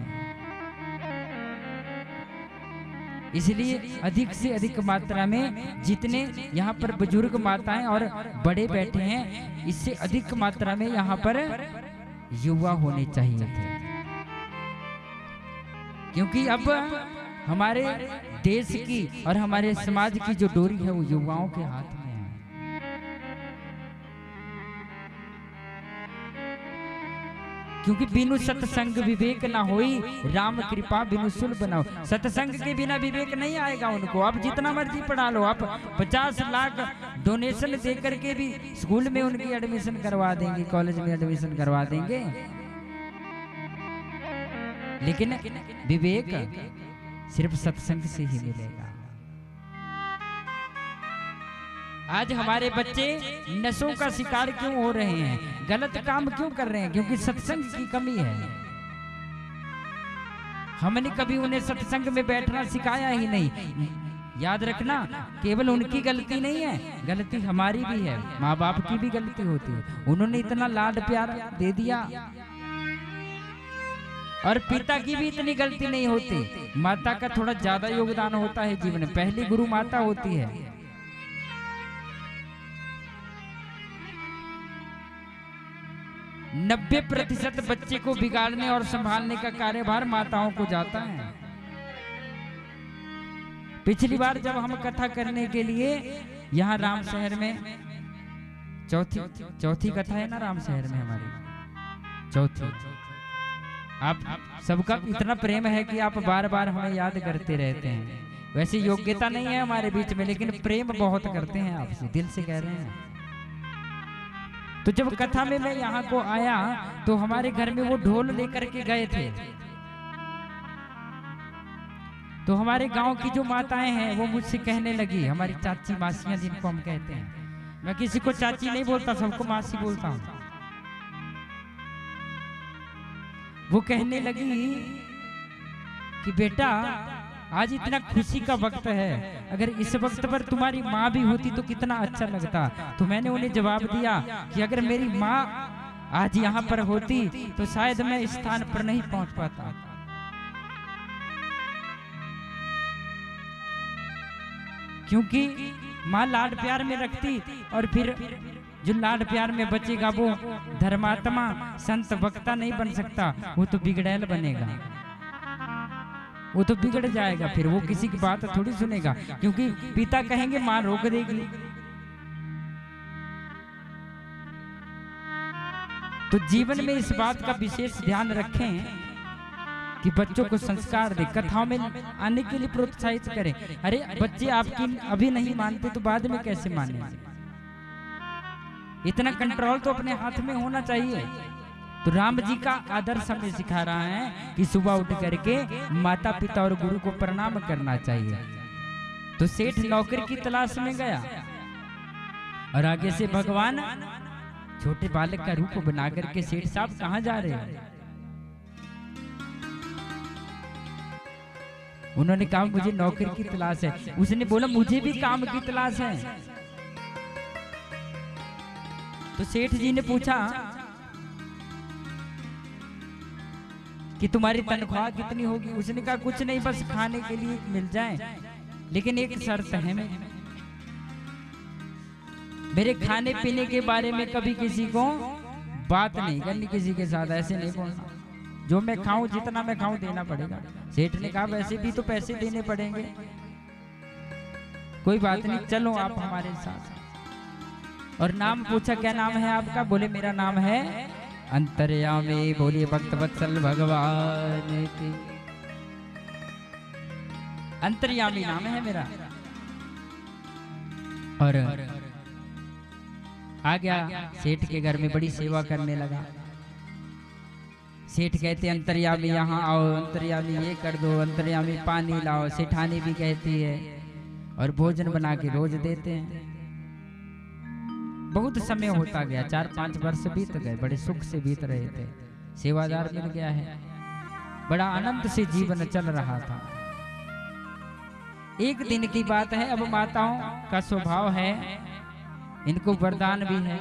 S1: इसलिए अधिक से अधिक मात्रा में जितने यहाँ पर बुजुर्ग माताएं और बड़े बैठे हैं, इससे अधिक मात्रा में यहाँ पर युवा होने चाहिए थे, क्योंकि अब हमारे देश की और हमारे समाज की जो डोरी है वो युवाओं के हाथ में है। क्योंकि बिनु सत्संग विवेक ना होई, राम कृपा बिनु सुलभ ना हो। सत्संग के बिना विवेक नहीं आएगा उनको। आप जितना मर्जी पढ़ा लो, आप 50 लाख डोनेशन दे करके भी स्कूल में उनकी एडमिशन करवा देंगे, कॉलेज में एडमिशन करवा देंगे, लेकिन विवेक सिर्फ सत्संग से ही मिलेगा। आज हमारे बच्चे नशों का शिकार क्यों हो रहे हैं, गलत काम क्यों कर रहे हैं? क्योंकि सत्संग की कमी है। हमने कभी उन्हें सत्संग में बैठना सिखाया ही नहीं। याद रखना, केवल उनकी गलती नहीं है, गलती हमारी भी है, माँ बाप की भी गलती होती है। उन्होंने इतना लाड प्यार दे दिया। और पिता की भी इतनी गलती नहीं होती, माता का थोड़ा ज्यादा योगदान होता है जीवन में। पहली गुरु माता होती है। 90% बच्चे को बिगाड़ने और संभालने का कार्यभार माताओं को जाता है। पिछली बार जब हम कथा करने के लिए यहाँ राम शहर में चौथी कथा है ना, राम शहर में हमारी चौथी। आप सबका इतना प्रेम है कि आप बार बार हमें याद करते रहते हैं। वैसे योग्यता नहीं है हमारे बीच में, लेकिन प्रेम बहुत करते हैं आपसे, दिल से कह रहे हैं। तो जब कथा में मैं यहाँ को आया तो हमारे घर में वो ढोल लेकर के गए थे। तो हमारे गांव की जो माताएं हैं वो मुझसे कहने लगी, हमारी चाची मासियां जिनको हम कहते हैं, मैं किसी को चाची नहीं बोलता, सबको मासी बोलता हूँ। वो कहने लगी कि बेटा आज इतना खुशी का वक्त है, अगर इस वक्त पर तुम्हारी माँ भी होती तो कितना अच्छा लगता। तो मैंने उन्हें जवाब दिया कि अगर मेरी माँ आज यहाँ पर होती तो शायद मैं इस स्थान पर नहीं पहुंच पाता। क्योंकि माँ लाड प्यार में रखती, और फिर जो लाड प्यार में बचेगा वो धर्मात्मा संत वक्ता नहीं बन सकता, वो तो बिगड़ैल बनेगा, वो तो बिगड़ जाएगा। फिर वो किसी की बात थोड़ी सुनेगा, क्योंकि पिता कहेंगे माँ रोक देगी। तो जीवन में इस बात का विशेष ध्यान रखें कि बच्चों को संस्कार दे, कथाओं में आने के लिए प्रोत्साहित करें। अरे बच्चे आपकी अभी नहीं मानते तो बाद में कैसे मानेंगे? इतना कंट्रोल तो अपने हाथ में होना चाहिए। तो राम जी का आदर्श हमें सिखा रहा है कि सुबह उठ करके माता पिता और गुरु को प्रणाम करना चाहिए। तो सेठ नौकर की तलाश में गया और आगे से भगवान छोटे बालक का रूप बना करके, सेठ साहब कहाँ जा रहे हैं? उन्होंने कहा मुझे नौकरी की तलाश है। उसने बोला मुझे भी काम की तलाश है। तो सेठ जी ने पूछा कि तुम्हारी तनख्वाह कितनी होगी? उसने कहा कुछ नहीं, बस खाने के लिए मिल जाए, लेकिन एक शर्त है मेरे खाने पीने के बारे में कभी किसी को बात नहीं करनी, किसी के साथ ऐसे नहीं बोलना, जो मैं खाऊं जितना मैं खाऊं देना पड़ेगा। सेठ ने कहा वैसे भी तो पैसे देने पड़ेंगे, कोई बात नहीं, चलो आप हमारे साथ। और नाम पूछा क्या नाम है आपका? बोले मेरा नाम है अंतर्यामी। बोलिए भक्त वत्सल भगवान की। अंतर्यामी नाम है मेरा। और आ गया सेठ के घर में, बड़ी सेवा करने लगा। सेठ कहते अंतर्यामी यहाँ आओ, अंतर्यामी ये कर दो, अंतर्यामी पानी लाओ, सेठानी भी कहती है, और भोजन बना के रोज देते हैं। बहुत समय होता गया, 4-5 वर्ष बीत गए, बड़े सुख से बीत रहे थे। सेवादार मिल गया है, बड़ा आनंद से जीवन चल रहा था। एक दिन की बात है, अब माताओं का स्वभाव है, इनको वरदान भी है,